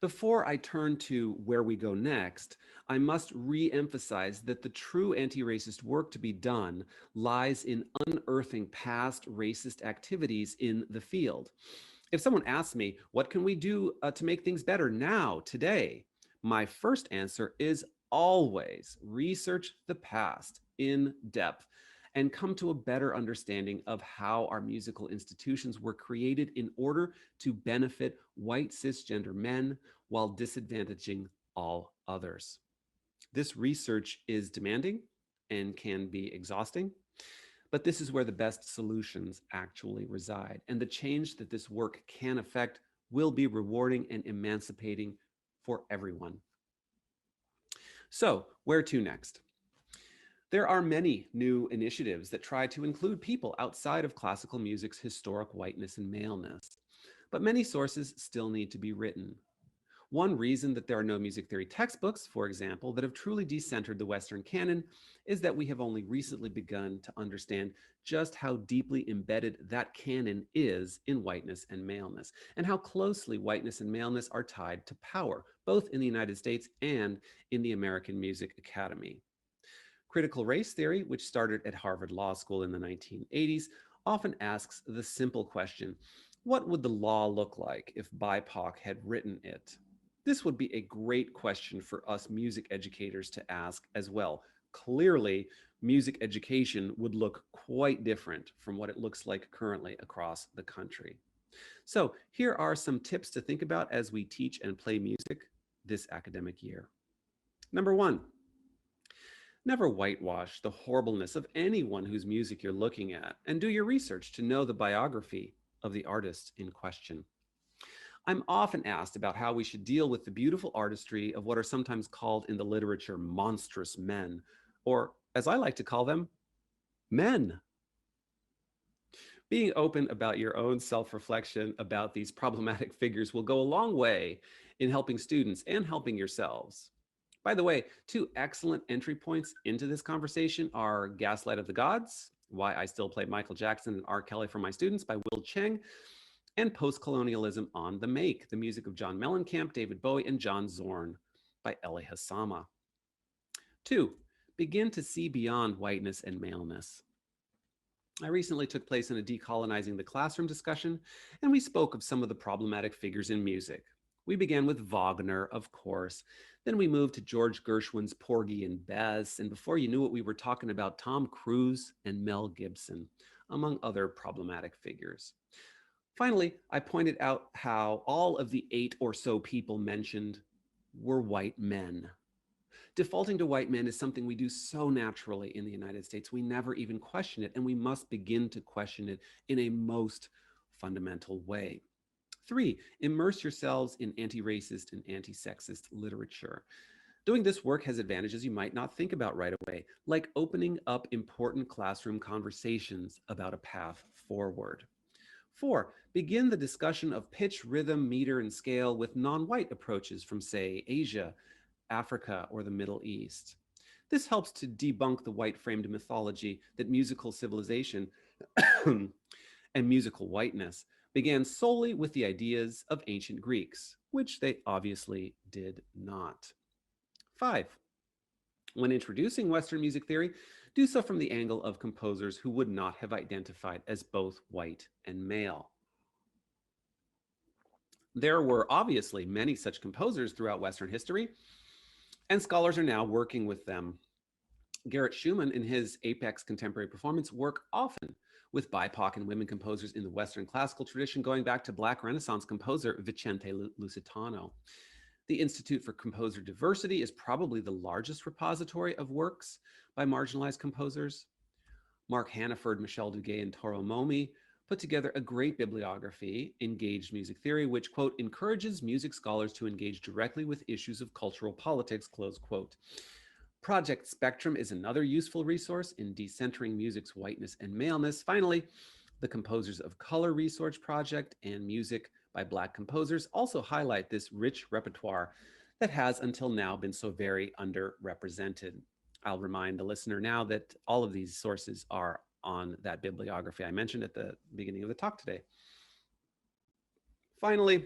Before I turn to where we go next, I must re-emphasize that the true anti-racist work to be done lies in unearthing past racist activities in the field. If someone asks me, what can we do to make things better now, today? My first answer is always research the past in depth and come to a better understanding of how our musical institutions were created in order to benefit white cisgender men while disadvantaging all others. This research is demanding and can be exhausting, but this is where the best solutions actually reside. And the change that this work can affect will be rewarding and emancipating for everyone. So, where to next? There are many new initiatives that try to include people outside of classical music's historic whiteness and maleness, but many sources still need to be written. One reason that there are no music theory textbooks, for example, that have truly decentered the Western canon is that we have only recently begun to understand just how deeply embedded that canon is in whiteness and maleness, and how closely whiteness and maleness are tied to power, both in the United States and in the American Music Academy. Critical race theory, which started at Harvard Law School in the 1980s, often asks the simple question, what would the law look like if BIPOC had written it? This would be a great question for us music educators to ask as well. Clearly, music education would look quite different from what it looks like currently across the country. So here are some tips to think about as we teach and play music this academic year. Number one, never whitewash the horribleness of anyone whose music you're looking at, and do your research to know the biography of the artist in question. I'm often asked about how we should deal with the beautiful artistry of what are sometimes called in the literature monstrous men, or as I like to call them, men. Being open about your own self-reflection about these problematic figures will go a long way in helping students and helping yourselves. By the way, two excellent entry points into this conversation are Gaslight of the Gods, Why I Still Play Michael Jackson and R. Kelly for My Students by Will Cheng, and Post-Colonialism on the Make, the music of John Mellencamp, David Bowie, and John Zorn by Elie Hassama. 2, begin to see beyond whiteness and maleness. I recently took place in a Decolonizing the Classroom discussion, and we spoke of some of the problematic figures in music. We began with Wagner, of course. Then we moved to George Gershwin's Porgy and Bess, and before you knew it, we were talking about Tom Cruise and Mel Gibson, among other problematic figures. Finally, I pointed out how all of the 8 or so people mentioned were white men. Defaulting to white men is something we do so naturally in the United States. We never even question it, and we must begin to question it in a most fundamental way. 3, immerse yourselves in anti-racist and anti-sexist literature. Doing this work has advantages you might not think about right away, like opening up important classroom conversations about a path forward. 4, begin the discussion of pitch, rhythm, meter, and scale with non-white approaches from, say, Asia, Africa, or the Middle East. This helps to debunk the white-framed mythology that musical civilization and musical whiteness began solely with the ideas of ancient Greeks, which they obviously did not. 5, when introducing Western music theory, do so from the angle of composers who would not have identified as both white and male. There were obviously many such composers throughout Western history, and scholars are now working with them. Garrett Schumann, in his Apex Contemporary Performance, work often with BIPOC and women composers in the Western classical tradition, going back to Black Renaissance composer Vicente Lusitano. The Institute for Composer Diversity is probably the largest repository of works by marginalized composers. Mark Hannaford, Michel Duguay, and Toro Momi put together a great bibliography, Engaged Music Theory, which, quote, encourages music scholars to engage directly with issues of cultural politics, close quote. Project Spectrum is another useful resource in decentering music's whiteness and maleness. Finally, the Composers of Color Research Project and Music by Black Composers also highlight this rich repertoire that has until now been so very underrepresented. I'll remind the listener now that all of these sources are on that bibliography I mentioned at the beginning of the talk today. Finally,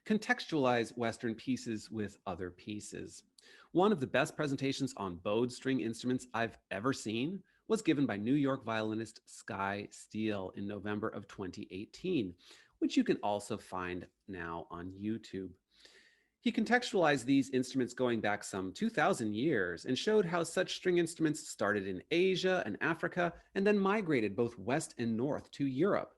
contextualize Western pieces with other pieces. One of the best presentations on bowed string instruments I've ever seen was given by New York violinist Sky Steele in November of 2018, which you can also find now on YouTube. He contextualized these instruments going back some 2,000 years and showed how such string instruments started in Asia and Africa and then migrated both west and north to Europe.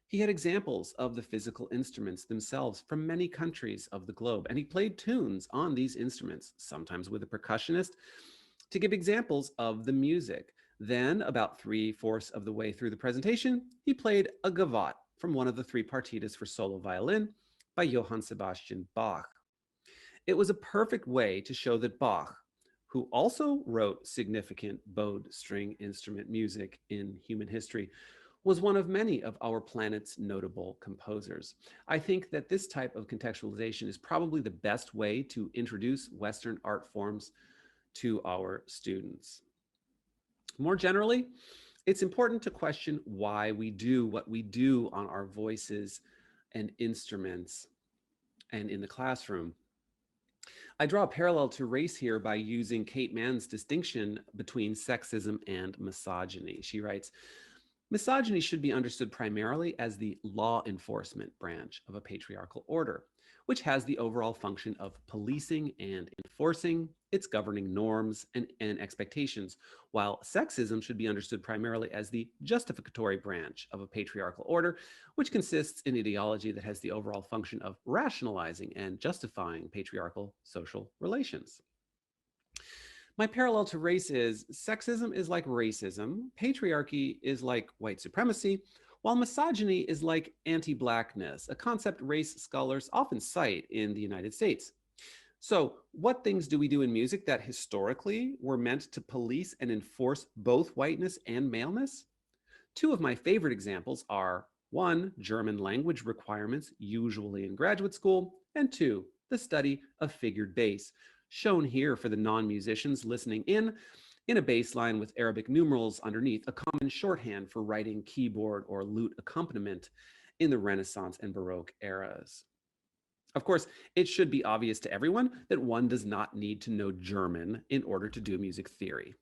He had examples of the physical instruments themselves from many countries of the globe, and he played tunes on these instruments, sometimes with a percussionist, to give examples of the music. Then, about 3/4 of the way through the presentation, he played a gavotte from one of the 3 partitas for solo violin by Johann Sebastian Bach. It was a perfect way to show that Bach, who also wrote significant bowed string instrument music in human history, was one of many of our planet's notable composers. I think that this type of contextualization is probably the best way to introduce Western art forms to our students. More generally, it's important to question why we do what we do on our voices and instruments and in the classroom. I draw a parallel to race here by using Kate Mann's distinction between sexism and misogyny. She writes, misogyny should be understood primarily as the law enforcement branch of a patriarchal order, which has the overall function of policing and enforcing its governing norms and expectations, while sexism should be understood primarily as the justificatory branch of a patriarchal order, which consists in ideology that has the overall function of rationalizing and justifying patriarchal social relations. My parallel to race is sexism is like racism, patriarchy is like white supremacy, while misogyny is like anti-Blackness, a concept race scholars often cite in the United States. So what things do we do in music that historically were meant to police and enforce both whiteness and maleness? 2 of my favorite examples are 1, German language requirements, usually in graduate school, and 2, the study of figured bass, shown here for the non-musicians listening in a bass line with Arabic numerals underneath, a common shorthand for writing keyboard or lute accompaniment in the Renaissance and Baroque eras. Of course, it should be obvious to everyone that one does not need to know German in order to do music theory.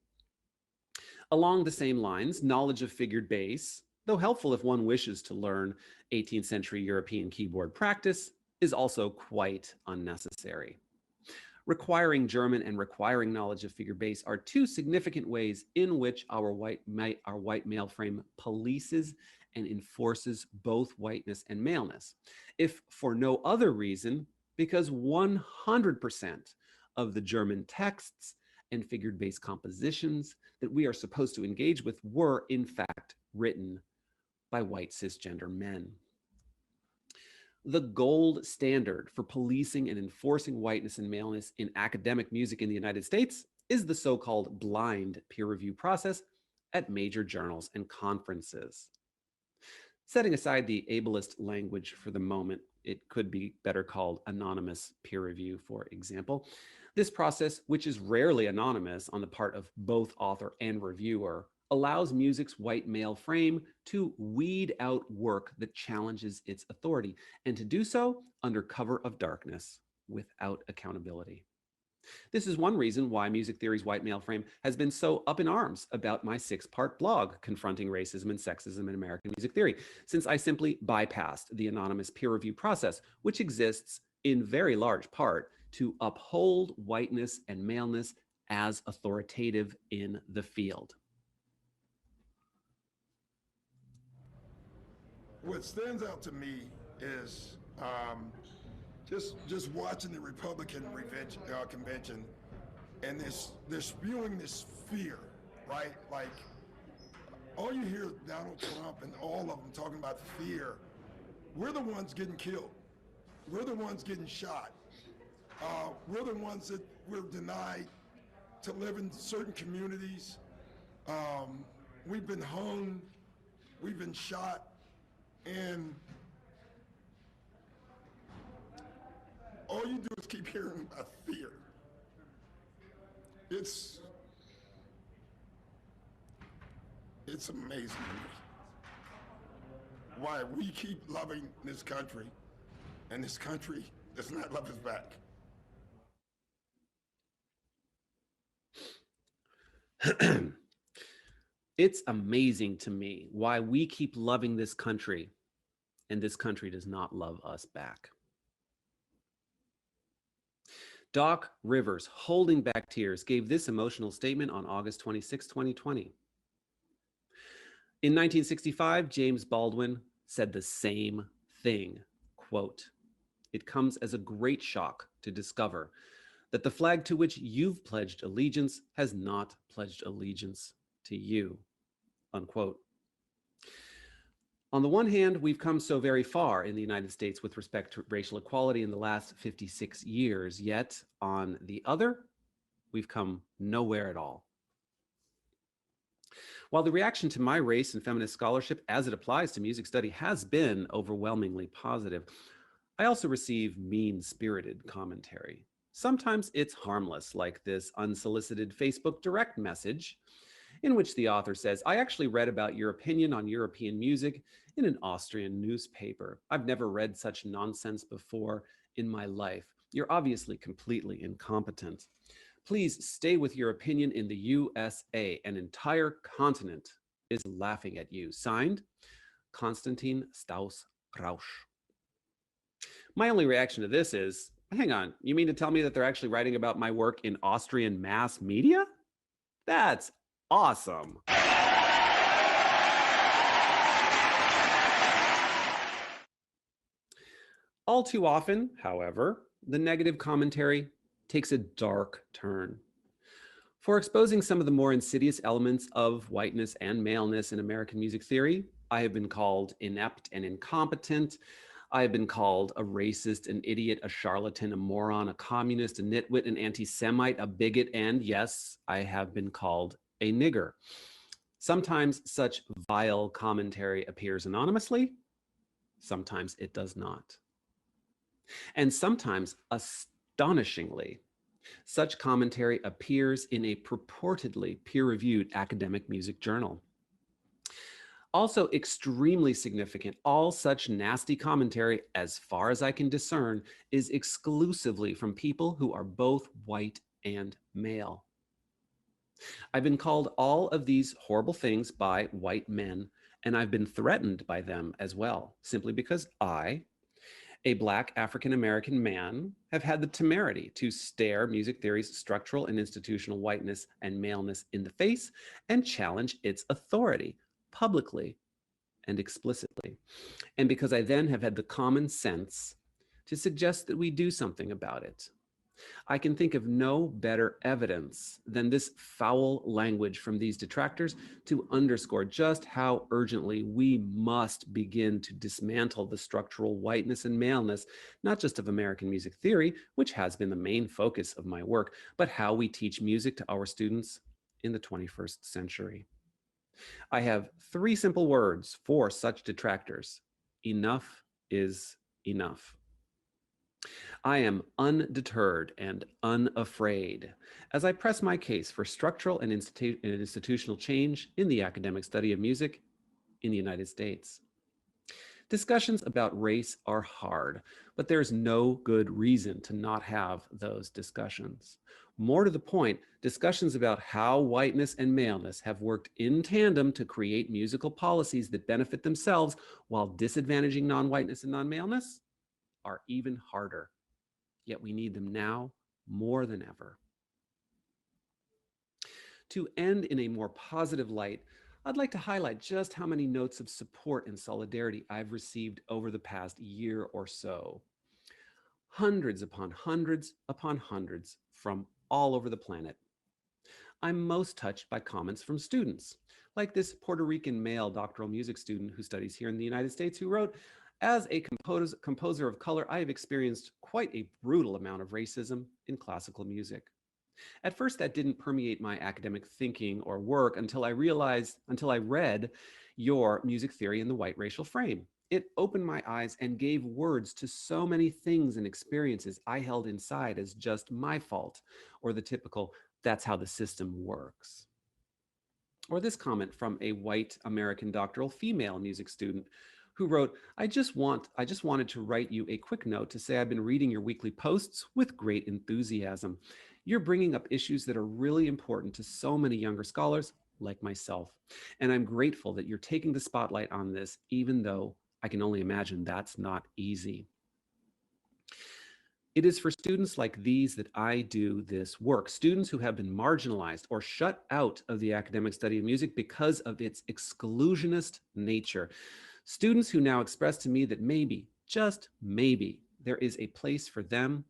Along the same lines, knowledge of figured bass, though helpful if one wishes to learn 18th century European keyboard practice, is also quite unnecessary. Requiring German and requiring knowledge of figure bass are 2 significant ways in which our white male frame polices and enforces both whiteness and maleness, if for no other reason, because 100% of the German texts and figured bass compositions that we are supposed to engage with were, in fact, written by white cisgender men. The gold standard for policing and enforcing whiteness and maleness in academic music in the United States is the so-called blind peer review process at major journals and conferences. Setting aside the ableist language for the moment, it could be better called anonymous peer review, for example. This process, which is rarely anonymous on the part of both author and reviewer, allows music's white male frame to weed out work that challenges its authority, and to do so under cover of darkness without accountability. This is one reason why Music Theory's white male frame has been so up in arms about my 6-part blog, Confronting Racism and Sexism in American Music Theory, since I simply bypassed the anonymous peer review process, which exists in very large part to uphold whiteness and maleness as authoritative in the field. What stands out to me is just watching the Republican convention, and they're spewing this fear, right? Like, all you hear is Donald Trump and all of them talking about fear. We're the ones getting killed. We're the ones getting shot. We're the ones that we're denied to live in certain communities. We've been hung, we've been shot, and all you do is keep hearing about fear. It's amazing to me why we keep loving this country, and this country does not love us back. It's amazing to me why we keep loving this country, and this country does not love us back. Doc Rivers, holding back tears, gave this emotional statement on August 26, 2020. In 1965, James Baldwin said the same thing, quote, "It comes as a great shock to discover that the flag to which you've pledged allegiance has not pledged allegiance to you," unquote. On the one hand, we've come so very far in the United States with respect to racial equality in the last 56 years, yet on the other, we've come nowhere at all. While the reaction to my race and feminist scholarship as it applies to music study has been overwhelmingly positive, I also receive mean-spirited commentary. Sometimes it's harmless, like this unsolicited Facebook direct message in which the author says, "I actually read about your opinion on European music in an Austrian newspaper. I've never read such nonsense before in my life. You're obviously completely incompetent. Please stay with your opinion in the USA. An entire continent is laughing at you." Signed, Konstantin Staus-Rausch. My only reaction to this is, hang on, you mean to tell me that they're actually writing about my work in Austrian mass media? That's awesome. All too often, however, the negative commentary takes a dark turn. For exposing some of the more insidious elements of whiteness and maleness in American music theory, I have been called inept and incompetent. I have been called a racist, an idiot, a charlatan, a moron, a communist, a nitwit, an anti-Semite, a bigot, and yes, I have been called a nigger. Sometimes such vile commentary appears anonymously, sometimes it does not. And sometimes, astonishingly, such commentary appears in a purportedly peer-reviewed academic music journal. Also extremely significant, all such nasty commentary, as far as I can discern, is exclusively from people who are both white and male. I've been called all of these horrible things by white men, and I've been threatened by them as well, simply because I, a Black African-American man, have had the temerity to stare music theory's structural and institutional whiteness and maleness in the face and challenge its authority publicly and explicitly. And because I then have had the common sense to suggest that we do something about it. I can think of no better evidence than this foul language from these detractors to underscore just how urgently we must begin to dismantle the structural whiteness and maleness, not just of American music theory, which has been the main focus of my work, but how we teach music to our students in the 21st century. I have 3 simple words for such detractors. Enough is enough. I am undeterred and unafraid as I press my case for structural and institutional change in the academic study of music in the United States. Discussions about race are hard, but there's no good reason to not have those discussions. More to the point, discussions about how whiteness and maleness have worked in tandem to create musical policies that benefit themselves while disadvantaging non-whiteness and non-maleness are even harder. Yet we need them now more than ever. To end in a more positive light, I'd like to highlight just how many notes of support and solidarity I've received over the past year or so. Hundreds upon hundreds upon hundreds from all over the planet. I'm most touched by comments from students, like this Puerto Rican male doctoral music student who studies here in the United States who wrote, "As a composer of color, I have experienced quite a brutal amount of racism in classical music. At first, that didn't permeate my academic thinking or work until I read your music theory in the white racial frame. It opened my eyes and gave words to so many things and experiences I held inside as just my fault, or the typical, that's how the system works." Or this comment from a white American doctoral female music student who wrote, I just wanted to write you a quick note to say I've been reading your weekly posts with great enthusiasm. You're bringing up issues that are really important to so many younger scholars like myself. And I'm grateful that you're taking the spotlight on this, even though I can only imagine that's not easy. It is for students like these that I do this work, students who have been marginalized or shut out of the academic study of music because of its exclusionist nature. Students who now express to me that maybe, just maybe, there is a place for them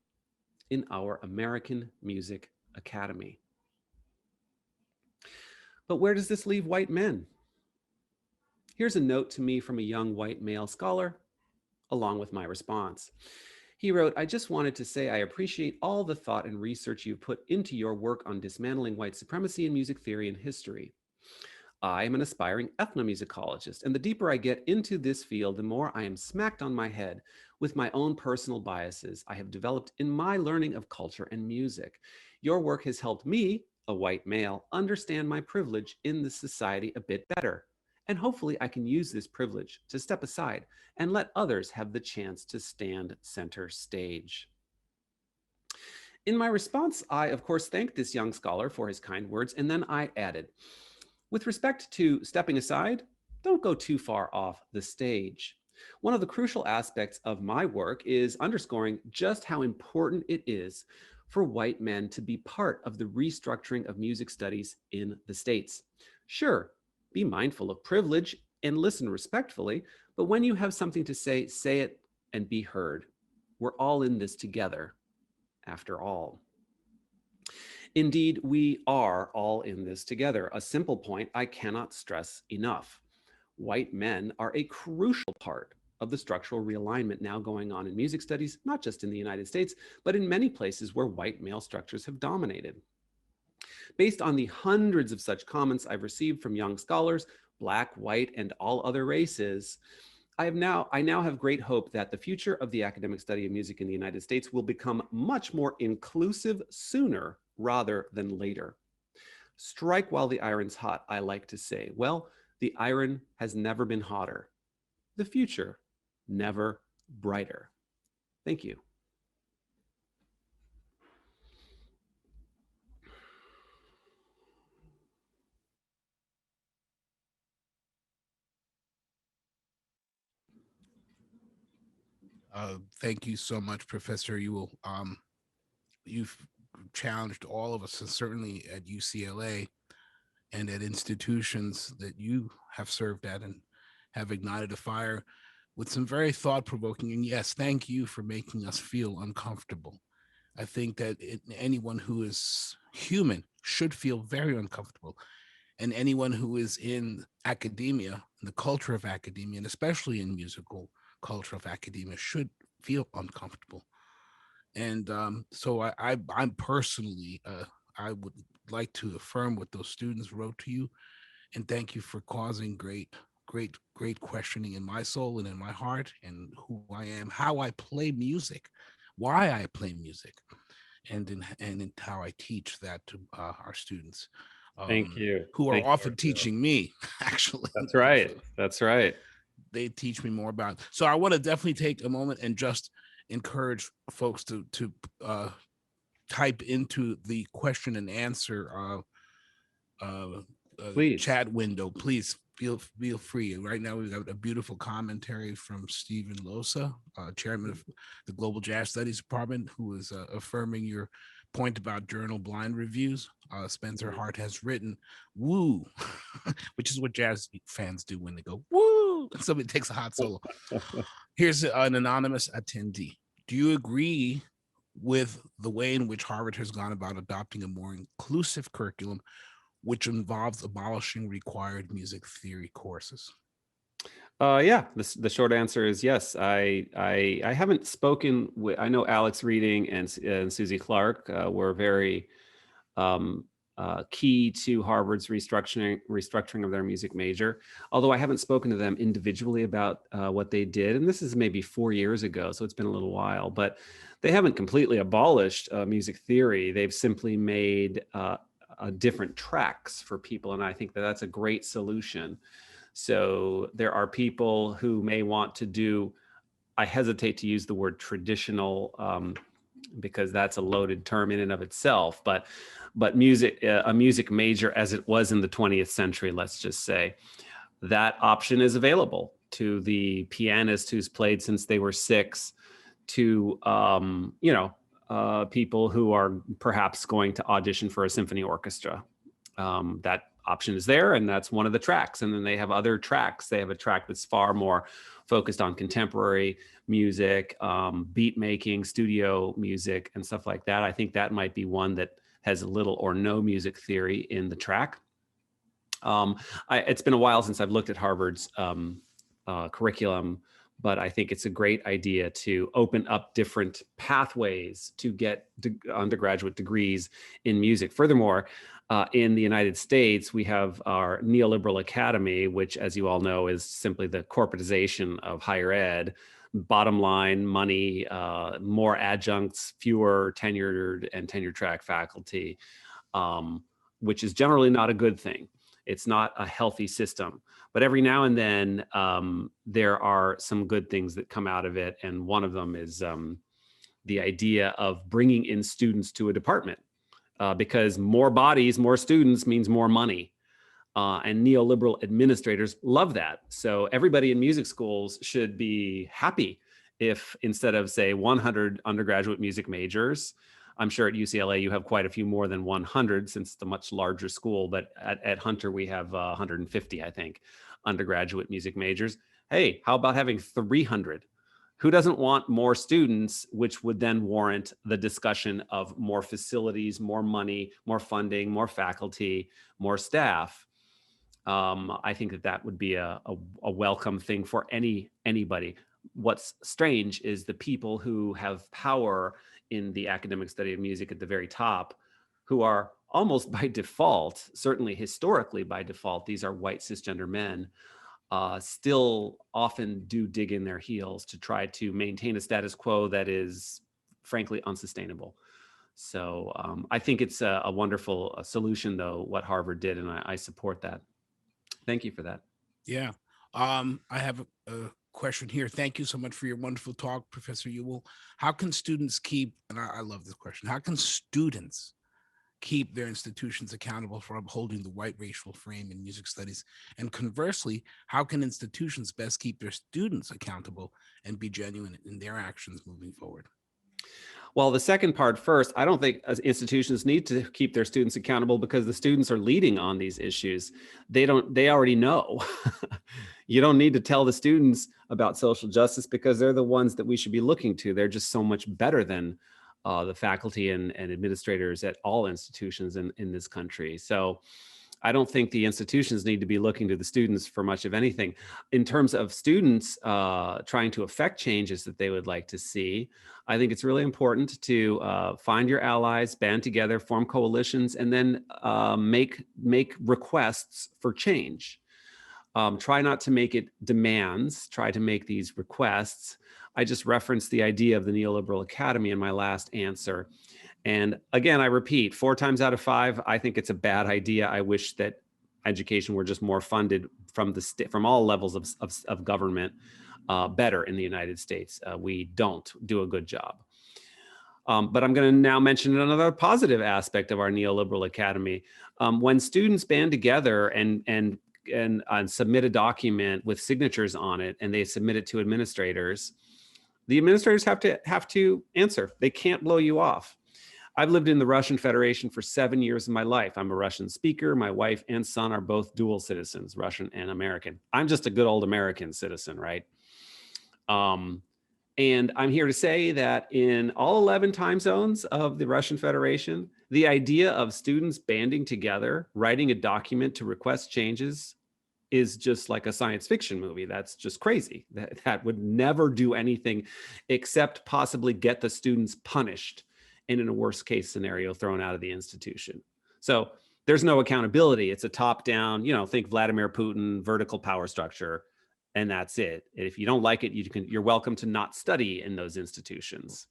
in our American Music Academy. But where does this leave white men? Here's a note to me from a young white male scholar, along with my response. He wrote, I just wanted to say I appreciate all the thought and research you've put into your work on dismantling white supremacy in music theory and history. I am an aspiring ethnomusicologist, and the deeper I get into this field, the more I am smacked on my head with my own personal biases I have developed in my learning of culture and music. Your work has helped me, a white male, understand my privilege in this society a bit better. And hopefully I can use this privilege to step aside and let others have the chance to stand center stage. In my response, I, of course, thanked this young scholar for his kind words, and then I added, with respect to stepping aside, don't go too far off the stage. One of the crucial aspects of my work is underscoring just how important it is for white men to be part of the restructuring of music studies in the States. Sure, be mindful of privilege and listen respectfully, but when you have something to say, say it and be heard. We're all in this together, after all. Indeed, we are all in this together. A simple point I cannot stress enough. White men are a crucial part of the structural realignment now going on in music studies, not just in the United States, but in many places where white male structures have dominated. Based on the hundreds of such comments I've received from young scholars, Black, white, and all other races, I now have great hope that the future of the academic study of music in the United States will become much more inclusive sooner rather than later. Strike while the iron's hot, I like to say. Well, the iron has never been hotter. The future, never brighter. Thank you. Thank you so much, Professor Ewell. You've challenged all of us, and certainly at UCLA and at institutions that you have served at, and have ignited a fire with some very thought-provoking. And yes, thank you for making us feel uncomfortable. I think that anyone who is human should feel very uncomfortable. And anyone who is in academia, the culture of academia, and especially in musical culture of academia, should feel uncomfortable. And so I'm personally, I would like to affirm what those students wrote to you, and thank you for causing great questioning in my soul and in my heart, and who I am, how I play music, why I play music, and in how I teach that to our students. Thank you. Who are Thank you, often Dr. teaching me, actually. That's right. So That's right. they teach me more about. So I want to definitely take a moment and just encourage folks to type into the question and answer Please. chat window. Please feel free. Right now we've got a beautiful commentary from Stephen Losa, chairman of the Global Jazz Studies Department, who is affirming your point about journal blind reviews. Spencer Hart has written "woo," which is what jazz fans do when they go "woo." Somebody takes a hot solo. Here's an anonymous attendee. Do you agree with the way in which Harvard has gone about adopting a more inclusive curriculum, which involves abolishing required music theory courses? Yeah, the short answer is yes. I haven't spoken with, I know Alex Reading and Susie Clark were very key to Harvard's restructuring of their music major, although I haven't spoken to them individually about what they did. And this is maybe 4 years ago, so it's been a little while, but they haven't completely abolished music theory. They've simply made different tracks for people. And I think that that's a great solution. So there are people who may want to do, I hesitate to use the word traditional because that's a loaded term in and of itself, but music, a music major as it was in the 20th century, let's just say, that option is available to the pianist who's played since they were 6, to people who are perhaps going to audition for a symphony orchestra. That option is there, and that's one of the tracks. And then they have other tracks. They have a track that's far more focused on contemporary music, beat making, studio music, and stuff like that. I think that might be one that has little or no music theory in the track. It's been a while since I've looked at Harvard's curriculum, but I think it's a great idea to open up different pathways to get undergraduate degrees in music. Furthermore, in the United States, we have our neoliberal academy, which, as you all know, is simply the corporatization of higher ed. Bottom line, money, more adjuncts, fewer tenured and tenure track faculty, which is generally not a good thing. It's not a healthy system. But every now and then, there are some good things that come out of it. And one of them is the idea of bringing in students to a department. Because more bodies, more students means more money. And neoliberal administrators love that. So everybody in music schools should be happy if instead of, say, 100 undergraduate music majors, I'm sure at UCLA you have quite a few more than 100 since it's a much larger school, but at Hunter we have 150, I think, undergraduate music majors. Hey, how about having 300? Who doesn't want more students, which would then warrant the discussion of more facilities, more money, more funding, more faculty, more staff? I think that would be a welcome thing for anybody. What's strange is the people who have power in the academic study of music at the very top, who are almost by default, certainly historically by default, these are white cisgender men, still often do dig in their heels to try to maintain a status quo that is frankly unsustainable. So I think it's a wonderful solution, though, what Harvard did, and I support that. Thank you for that. Yeah. I have a question here. Thank you so much for your wonderful talk, Professor Ewell. How can students keep, and I love this question, how can students keep their institutions accountable for upholding the white racial frame in music studies? And conversely, how can institutions best keep their students accountable and be genuine in their actions moving forward? Well, the second part first, I don't think institutions need to keep their students accountable because the students are leading on these issues. They already know. You don't need to tell the students about social justice because they're the ones that we should be looking to. They're just so much better than the faculty and administrators at all institutions in this country. So I don't think the institutions need to be looking to the students for much of anything. In terms of students trying to affect changes that they would like to see, I think it's really important to find your allies, band together, form coalitions, and then make requests for change. Try not to make it demands, try to make these requests. I just referenced the idea of the neoliberal academy in my last answer. And again, I repeat, 4 times out of 5, I think it's a bad idea. I wish that education were just more funded from all levels of government better in the United States. We don't do a good job. But I'm going to now mention another positive aspect of our neoliberal academy. When students band together and submit a document with signatures on it, and they submit it to administrators, the administrators have to answer. They can't blow you off. I've lived in the Russian Federation for 7 years of my life. I'm a Russian speaker. My wife and son are both dual citizens, Russian and American. I'm just a good old American citizen, right? And I'm here to say that in all 11 time zones of the Russian Federation, the idea of students banding together, writing a document to request changes is just like a science fiction movie. That's just crazy. That would never do anything except possibly get the students punished, and in a worst case scenario, thrown out of the institution. So there's no accountability. It's a top down, think Vladimir Putin, vertical power structure, and that's it. If you don't like it, you're welcome to not study in those institutions.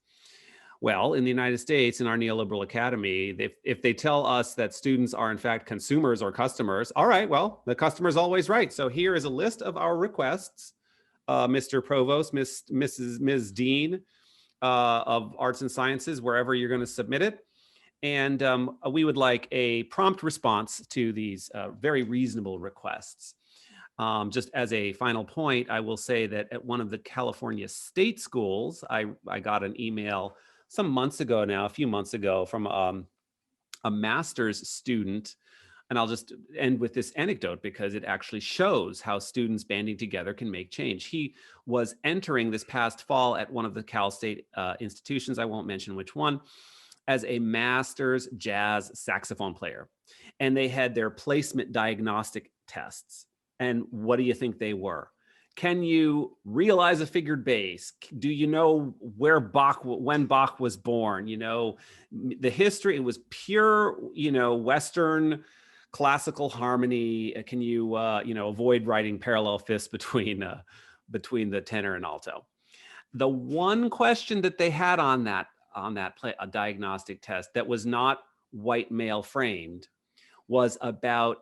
Well, in the United States, in our neoliberal academy, if they tell us that students are in fact consumers or customers, all right, well, the customer's always right. So here is a list of our requests, Mr. Provost, Ms. Dean of Arts and Sciences, wherever you're going to submit it. And we would like a prompt response to these very reasonable requests. Just as a final point, I will say that at one of the California state schools, I got an email some months ago now, a few months ago, from a master's student. And I'll just end with this anecdote because it actually shows how students banding together can make change. He was entering this past fall at one of the Cal State institutions, I won't mention which one, as a master's jazz saxophone player. And they had their placement diagnostic tests. And what do you think they were? Can you realize a figured bass? Do you know when Bach was born? The history, it was pure, Western classical harmony. Can you, avoid writing parallel fifths between the tenor and alto? The one question that they had on that a diagnostic test that was not white male framed was about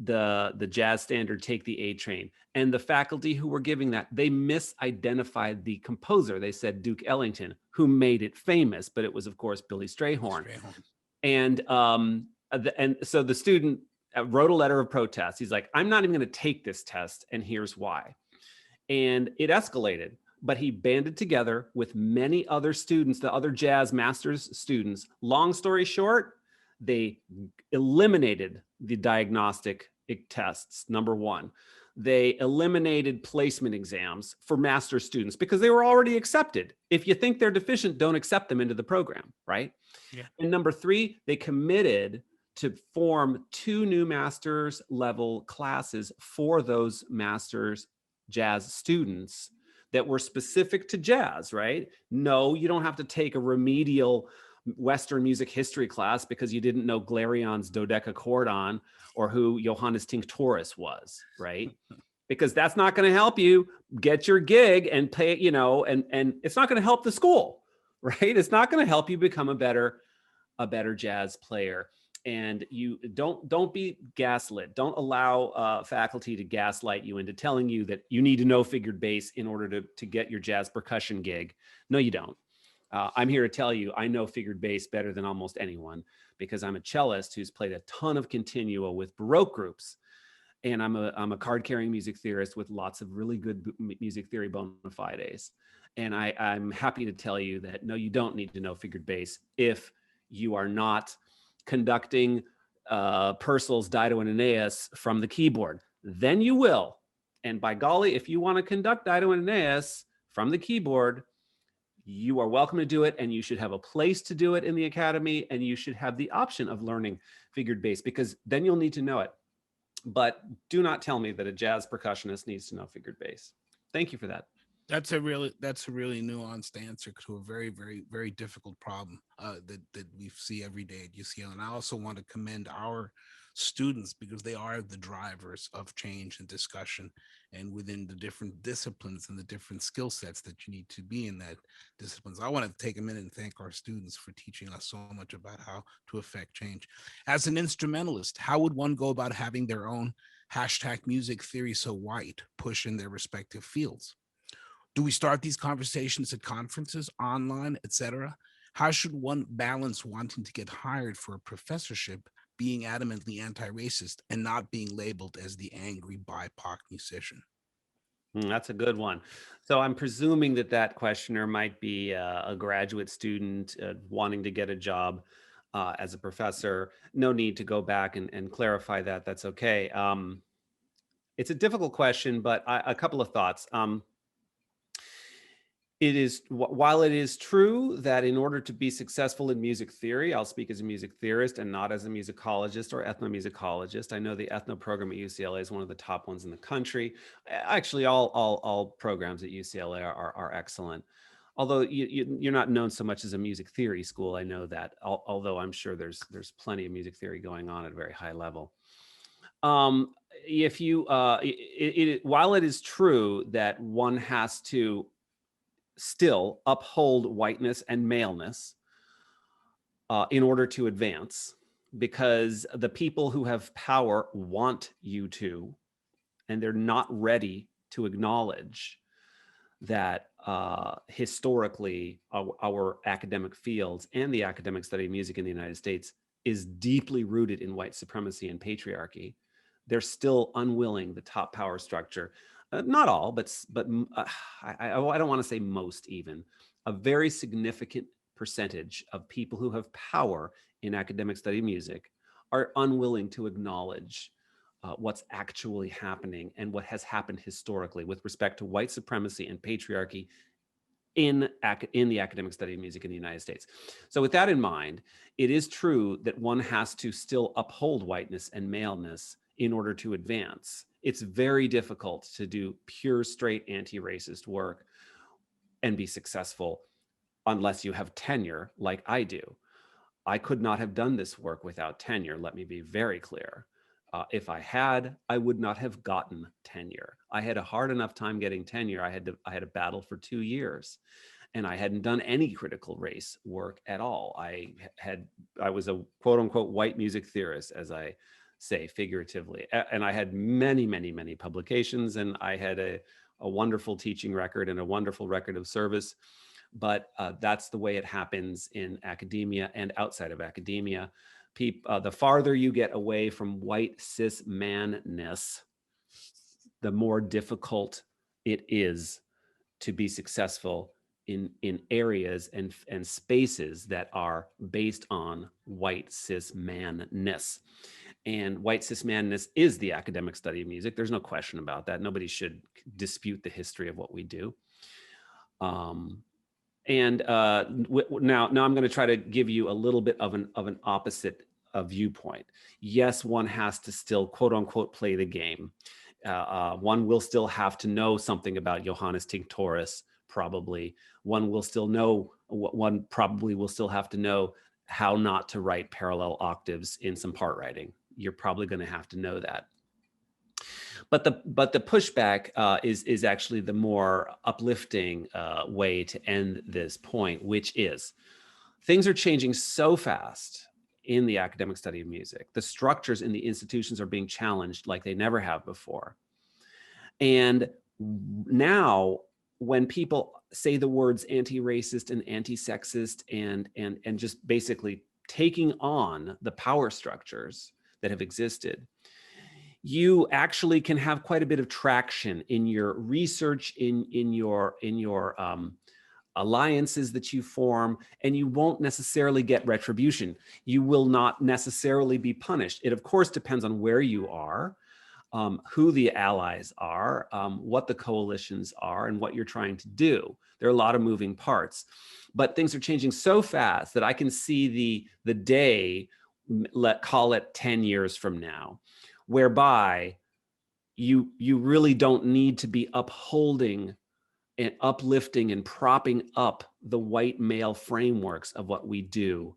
the jazz standard Take the A Train. And the faculty who were giving that, they misidentified the composer. They said Duke Ellington, who made it famous, but it was of course Billy Strayhorn. And so the student wrote a letter of protest. He's like, I'm not even going to take this test, and here's why. And it escalated, but he banded together with many other students, the other jazz master's students. Long story short, they eliminated the diagnostic tests, number one. They eliminated placement exams for master's students because they were already accepted. If you think they're deficient, don't accept them into the program, right? Yeah. And number 3, they committed to form 2 new master's level classes for those master's jazz students that were specific to jazz, right? No, you don't have to take a remedial Western music history class because you didn't know Glérion's dodecachordon or who Johannes Tinctoris was, right? Because that's not going to help you get your gig and pay, and it's not going to help the school, right? It's not going to help you become a better jazz player. And you don't be gaslit. Don't allow faculty to gaslight you into telling you that you need to know figured bass in order to get your jazz percussion gig. No, you don't. I'm here to tell you, I know figured bass better than almost anyone because I'm a cellist who's played a ton of continua with Baroque groups. And I'm a card-carrying music theorist with lots of really good music theory bona fides. And I'm happy to tell you that, no, you don't need to know figured bass if you are not conducting Purcell's Dido and Aeneas from the keyboard. Then you will. And by golly, if you want to conduct Dido and Aeneas from the keyboard, you are welcome to do it, and you should have a place to do it in the academy, and you should have the option of learning figured bass, because then you'll need to know it. But do not tell me that a jazz percussionist needs to know figured bass. Thank you for that. That's a really nuanced answer to a very, very, very difficult problem that we see every day at UCL. And I also want to commend our students, because they are the drivers of change and discussion, and within the different disciplines and the different skill sets that you need to be in that disciplines. I want to take a minute and thank our students for teaching us so much about how to affect change. As an instrumentalist, how would one go about having their own hashtag music theory so white push in their respective fields? Do we start these conversations at conferences, online, etc.? How should one balance wanting to get hired for a professorship, being adamantly anti-racist, and not being labeled as the angry BIPOC musician? That's a good one. So I'm presuming that that questioner might be a graduate student wanting to get a job as a professor. No need to go back and clarify that. That's okay. It's a difficult question, but a couple of thoughts. While it is true that in order to be successful in music theory, I'll speak as a music theorist and not as a musicologist or ethnomusicologist. I know the ethno program at UCLA is one of the top ones in the country. Actually, all programs at UCLA are excellent. Although you're not known so much as a music theory school, I know that. Although I'm sure there's plenty of music theory going on at a very high level. While it is true that one has to still uphold whiteness and maleness in order to advance, because the people who have power want you to, and they're not ready to acknowledge that historically our academic fields and the academic study of music in the United States is deeply rooted in white supremacy and patriarchy. They're still unwilling, the top power structure, not all, but I don't want to say most, even a very significant percentage of people who have power in academic study of music are unwilling to acknowledge what's actually happening and what has happened historically with respect to white supremacy and patriarchy in the academic study of music in the United States. So with that in mind, it is true that one has to still uphold whiteness and maleness in order to advance. It's very difficult to do pure, straight anti-racist work and be successful unless you have tenure like I do. I could not have done this work without tenure. Let me be very clear. If I had, I would not have gotten tenure. I had a hard enough time getting tenure. I had a battle for 2 years, and I hadn't done any critical race work at all. I was a quote unquote white music theorist, as I say figuratively, and I had many, many, many publications, and I had a wonderful teaching record and a wonderful record of service. But that's the way it happens in academia and outside of academia. The farther you get away from white cis manness, the more difficult it is to be successful in areas and spaces that are based on white cis manness. And white cis manness is the academic study of music. There's no question about that. Nobody should dispute the history of what we do. Now I'm going to try to give you a little bit of an opposite viewpoint. Yes, one has to still quote unquote play the game. One will still have to know something about Johannes Tinctoris, probably. One probably will still have to know how not to write parallel octaves in some part writing. You're probably going to have to know that. But the pushback is actually the more uplifting way to end this point, which is things are changing so fast in the academic study of music. The structures in the institutions are being challenged like they never have before. And now when people say the words anti-racist and anti-sexist and just basically taking on the power structures that have existed, you actually can have quite a bit of traction in your research, in your alliances that you form, and you won't necessarily get retribution. You will not necessarily be punished. It of course depends on where you are. who the allies are, what the coalitions are, and what you're trying to do. There are a lot of moving parts, but things are changing so fast that I can see the day, call it 10 years from now, whereby you really don't need to be upholding and uplifting and propping up the white male frameworks of what we do.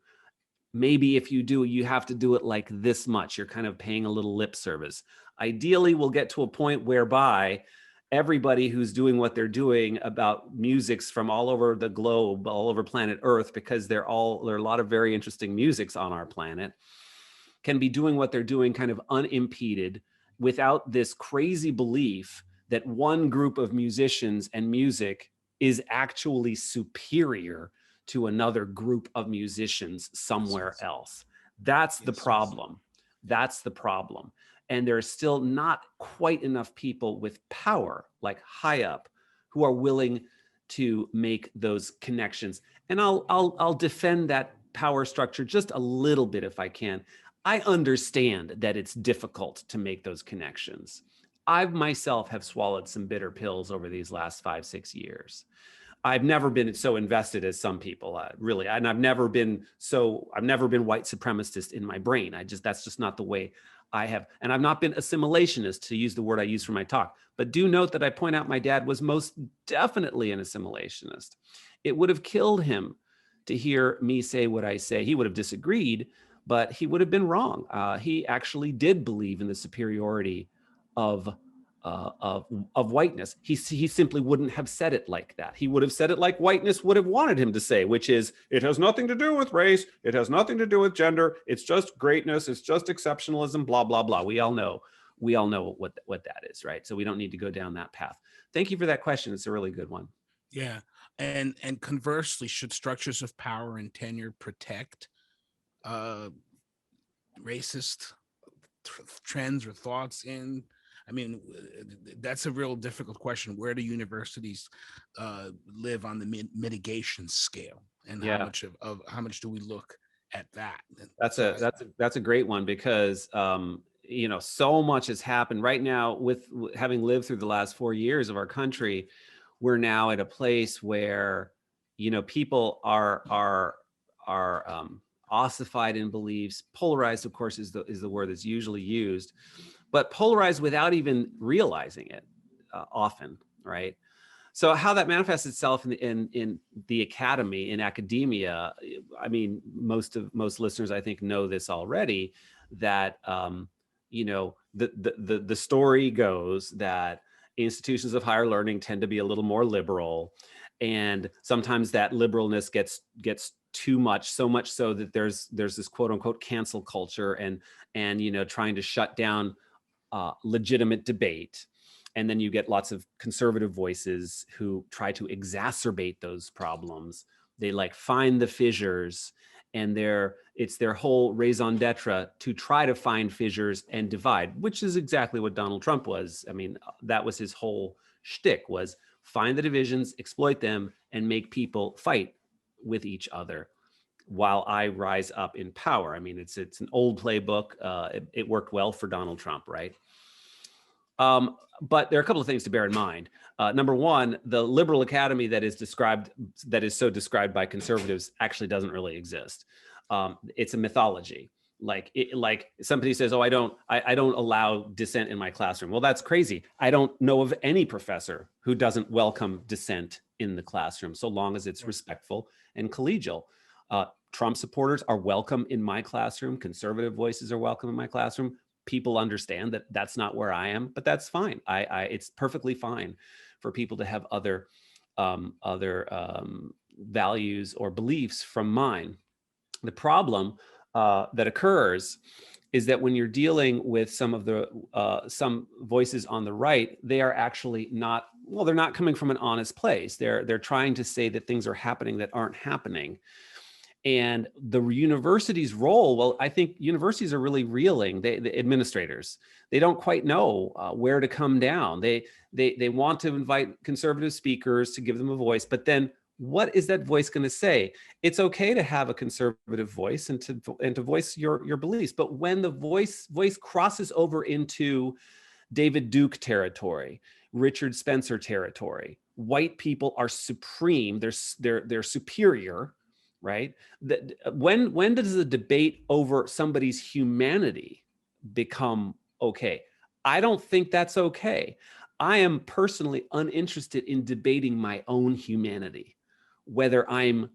Maybe if you do, you have to do it like this much. You're kind of paying a little lip service. Ideally, we'll get to a point whereby everybody who's doing what they're doing about musics from all over the globe, all over planet Earth, because there are a lot of very interesting musics on our planet, can be doing what they're doing kind of unimpeded, without this crazy belief that one group of musicians and music is actually superior to another group of musicians somewhere else. That's the problem. That's the problem. And there are still not quite enough people with power, like high up, who are willing to make those connections. And I'll defend that power structure just a little bit if I can. I understand that it's difficult to make those connections. I myself have swallowed some bitter pills over these last 5-6 years. I've never been so invested as some people, really, and I've never been white supremacist in my brain. That's just not the way I have, and I've not been assimilationist, to use the word I use for my talk. But do note that I point out my dad was most definitely an assimilationist. It would have killed him to hear me say what I say. He would have disagreed, but he would have been wrong. He actually did believe in the superiority of whiteness. He simply wouldn't have said it like that. He would have said it like whiteness would have wanted him to say, which is, it has nothing to do with race. It has nothing to do with gender. It's just greatness. It's just exceptionalism, blah, blah, blah. We all know what that is, right? So we don't need to go down that path. Thank you for that question. It's a really good one. Yeah. And conversely, should structures of power and tenure protect racist trends or thoughts in? I mean, that's a real difficult question. Where do universities live on the mitigation scale, and how much do we look at that? That's a great one, because so much has happened right now. With having lived through the last 4 years of our country, we're now at a place where people are ossified in beliefs. Polarized, of course, is the word that's usually used, but polarized without even realizing it often, right? So how that manifests itself in the academy, in academia, I mean, most listeners, I think, know this already, that the story goes that institutions of higher learning tend to be a little more liberal, and sometimes that liberalness gets too much, so much so that there's this quote unquote cancel culture and trying to shut down legitimate debate. And then you get lots of conservative voices who try to exacerbate those problems. They find the fissures, and it's their whole raison d'etre to try to find fissures and divide, which is exactly what Donald Trump was. I mean, that was his whole shtick, was find the divisions, exploit them, and make people fight with each other while I rise up in power. I mean, it's an old playbook. It worked well for Donald Trump, right? But there are a couple of things to bear in mind. Number one, the liberal academy that is so described by conservatives actually doesn't really exist. It's a mythology. Like somebody says, "Oh, I don't allow dissent in my classroom." Well, that's crazy. I don't know of any professor who doesn't welcome dissent in the classroom, so long as it's respectful and collegial. Trump supporters are welcome in my classroom. Conservative voices are welcome in my classroom. People understand that that's not where I am, but that's fine. It's perfectly fine for people to have other values or beliefs from mine. The problem that occurs is that when you're dealing with some voices on the right, they are actually they're not coming from an honest place. They're trying to say that things are happening that aren't happening. And the university's role, well, I think universities are really reeling. The administrators, they don't quite know where to come down. They want to invite conservative speakers to give them a voice, but then what is that voice going to say? It's okay to have a conservative voice and to voice your beliefs, but when the voice crosses over into David Duke territory, Richard Spencer territory. White people are supreme. They're superior, right? When does the debate over somebody's humanity become okay? I don't think that's okay. I am personally uninterested in debating my own humanity, whether I'm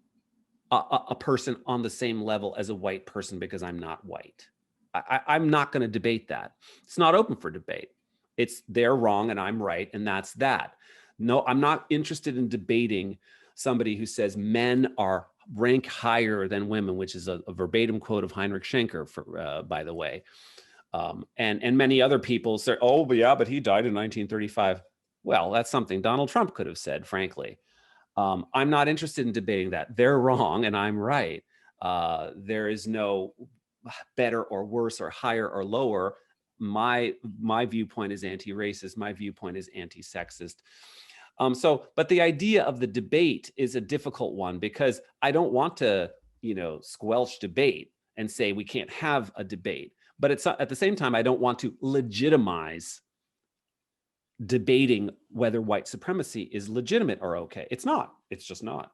a person on the same level as a white person because I'm not white. I'm not going to debate that. It's not open for debate. It's they're wrong and I'm right, and that's that. No, I'm not interested in debating somebody who says men are rank higher than women, which is a verbatim quote of Heinrich Schenker, by the way. And many other people say, oh, but yeah, but he died in 1935. Well, that's something Donald Trump could have said, frankly. I'm not interested in debating that. They're wrong and I'm right. There is no better or worse or higher or lower. My viewpoint is anti-racist. My viewpoint is anti-sexist. But the idea of the debate is a difficult one because I don't want to, squelch debate and say we can't have a debate. But it's at the same time, I don't want to legitimize debating whether white supremacy is legitimate or okay. It's not. It's just not.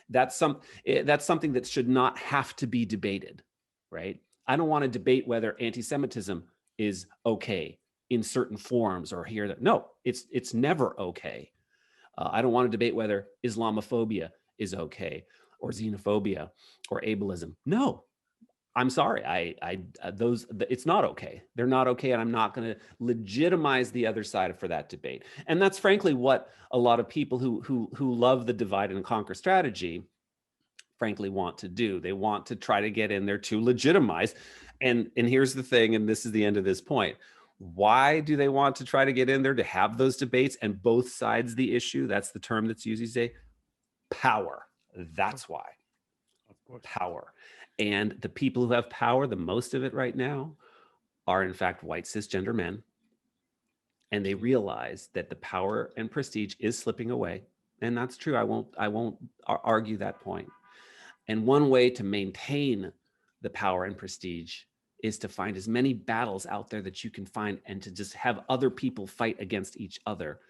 That's something that should not have to be debated, right? I don't want to debate whether anti-Semitism is okay in certain forms or here. No, it's never okay. I don't want to debate whether Islamophobia is okay or xenophobia or ableism. No, I'm sorry. It's not okay. They're not okay, and I'm not going to legitimize the other side for that debate. And that's frankly what a lot of people who love the divide and conquer strategy, frankly, want to do. They want to try to get in there to legitimize. And here's the thing, and this is the end of this point. Why do they want to try to get in there to have those debates and both sides the issue? That's the term that's used these days. Power. That's why. Of course. Power. And the people who have power, the most of it right now, are in fact white cisgender men. And they realize that the power and prestige is slipping away. And that's true. I won't argue that point. And one way to maintain the power and prestige is to find as many battles out there that you can find and to just have other people fight against each other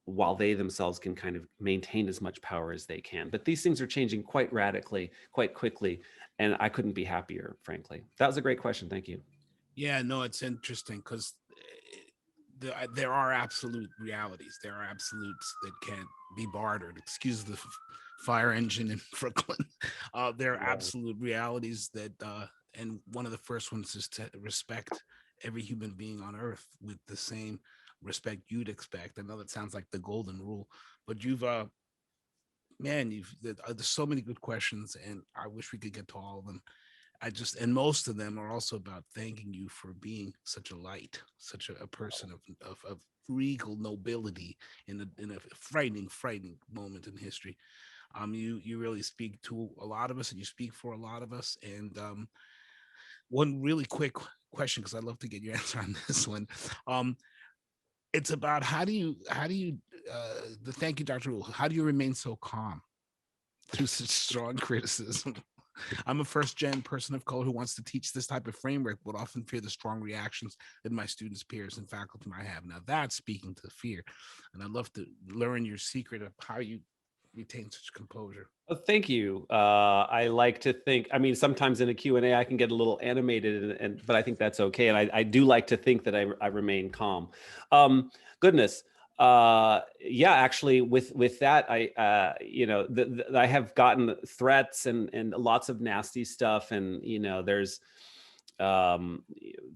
while they themselves can kind of maintain as much power as they can. But these things are changing quite radically, quite quickly, and I couldn't be happier, frankly. That was a great question. Thank you. Yeah, no, it's interesting because there are absolute realities. There are absolutes that can't be bartered. Excuse the fire engine in Brooklyn. There are absolute realities that, and one of the first ones is to respect every human being on earth with the same respect you'd expect. I know that sounds like the golden rule, but there's so many good questions, and I wish we could get to all of them. And most of them are also about thanking you for being such a light, such a person of regal nobility in a frightening moment in history. You really speak to a lot of us, and you speak for a lot of us. And one really quick question, because I'd love to get your answer on this one. It's about how do you thank you, Dr. Rule. How do you remain so calm through such strong criticism? I'm a first-gen person of color who wants to teach this type of framework, but often fear the strong reactions that my students, peers, and faculty might have. Now that's speaking to fear, and I'd love to learn your secret of how you retain such composure. Well, thank you. I like to think, sometimes in a Q&A I can get a little animated, but I think that's okay. And I do like to think that I remain calm. Actually with that, I have gotten threats and lots of nasty stuff. And, there's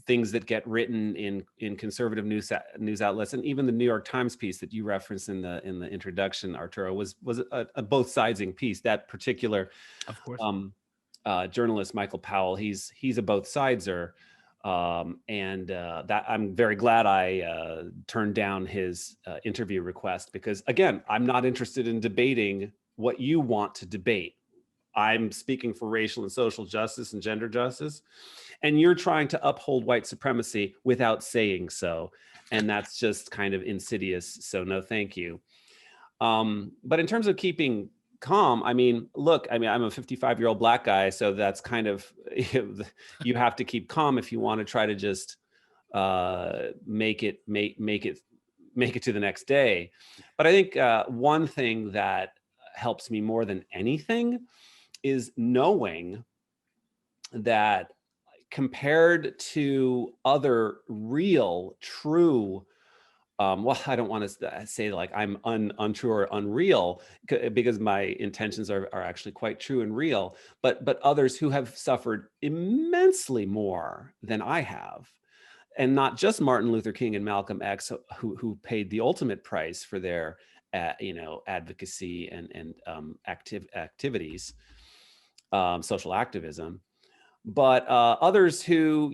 things that get written in conservative news outlets, and even the New York Times piece that you referenced in the introduction, Arturo, was a both sidesing piece. That particular, of course, journalist Michael Powell, he's a both sideser, that I'm very glad I turned down his interview request, because again, I'm not interested in debating what you want to debate. I'm speaking for racial and social justice and gender justice, and you're trying to uphold white supremacy without saying so. And that's just kind of insidious. So no, thank you. But in terms of keeping calm, look, I'm a 55-year-old Black guy, so that's kind of, you have to keep calm if you want to try to just make it to the next day. But I think one thing that helps me more than anything is knowing that compared to other real, true, well, I don't want to say like I'm untrue or unreal, because my intentions are actually quite true and real, but others who have suffered immensely more than I have, and not just Martin Luther King and Malcolm X, who paid the ultimate price for their advocacy and activities, social activism, but others who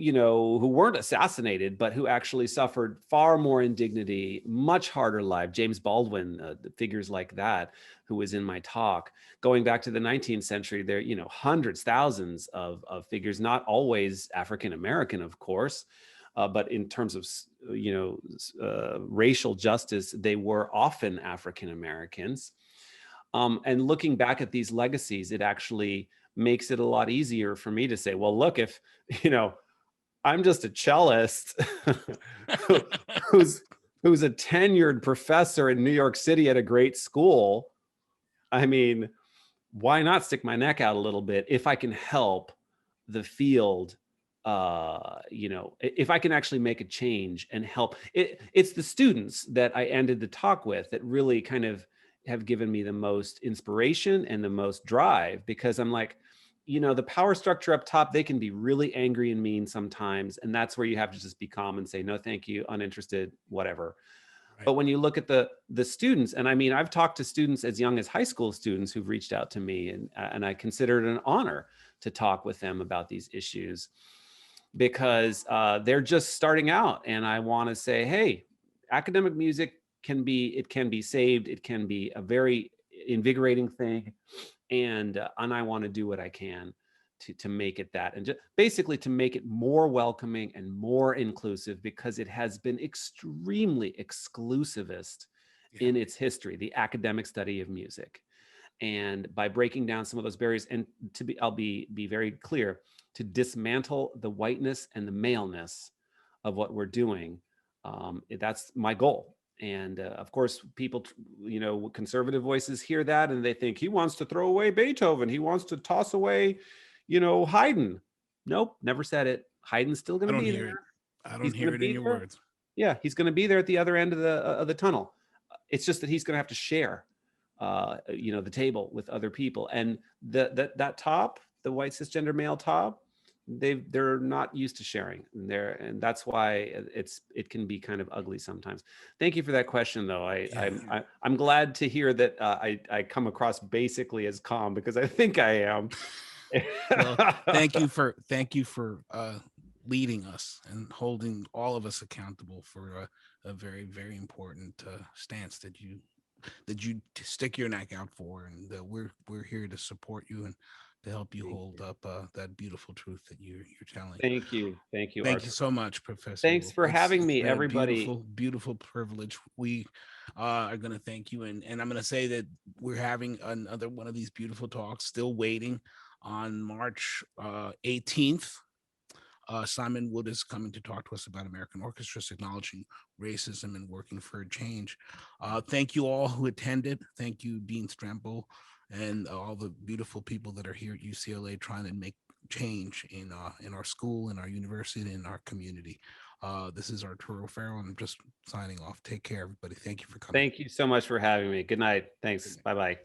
weren't assassinated, but who actually suffered far more indignity, much harder life. James Baldwin, figures like that, who was in my talk. Going back to the 19th century, there, hundreds, thousands of figures, not always African American, of course, but in terms of racial justice, they were often African Americans. And looking back at these legacies, it actually makes it a lot easier for me to say, well, look, if, I'm just a cellist who's a tenured professor in New York City at a great school, I mean, why not stick my neck out a little bit if I can help the field, if I can actually make a change and help. It's the students that I ended the talk with that really kind of have given me the most inspiration and the most drive, because I'm like, the power structure up top, they can be really angry and mean sometimes. And that's where you have to just be calm and say, no, thank you, uninterested, whatever. Right. But when you look at the students, and I mean, I've talked to students as young as high school students who've reached out to me, and I consider it an honor to talk with them about these issues, because they're just starting out. And I want to say, hey, academic music can be saved. It can be a very invigorating thing. And I want to do what I can to make it that, and just basically to make it more welcoming and more inclusive, because it has been extremely exclusivist in its history, the academic study of music. And by breaking down some of those barriers, and I'll be very clear, to dismantle the whiteness and the maleness of what we're doing, that's my goal. And of course, people, conservative voices hear that and they think he wants to throw away Beethoven. He wants to toss away, Haydn. Nope, never said it. Haydn's still going to be there. I don't hear it in your words. Yeah, he's going to be there at the other end of the tunnel. It's just that he's going to have to share, the table with other people. And that top, the white cisgender male top, they're not used to sharing, and that's why it can be kind of ugly sometimes. Thank you for that question, though. I'm glad to hear that I come across basically as calm, because I think I am. Well, thank you for leading us and holding all of us accountable for a very, very important stance that you stick your neck out for, and we're here to support you and to help you hold up that beautiful truth that you're telling. Thank you Thank you so much, Professor. Thanks for having me, everybody. Beautiful privilege. We are going to thank you, and I'm going to say that we're having another one of these beautiful talks, still waiting, on March 18th. Simon Wood is coming to talk to us about American orchestras, acknowledging racism and working for a change. Thank you all who attended. Thank you, Dean Strempel, and all the beautiful people that are here at UCLA trying to make change in our school, in our university, in our community. This is Arturo Farrell. I'm just signing off. Take care, everybody. Thank you for coming. Thank you so much for having me. Good night. Thanks. Bye-bye.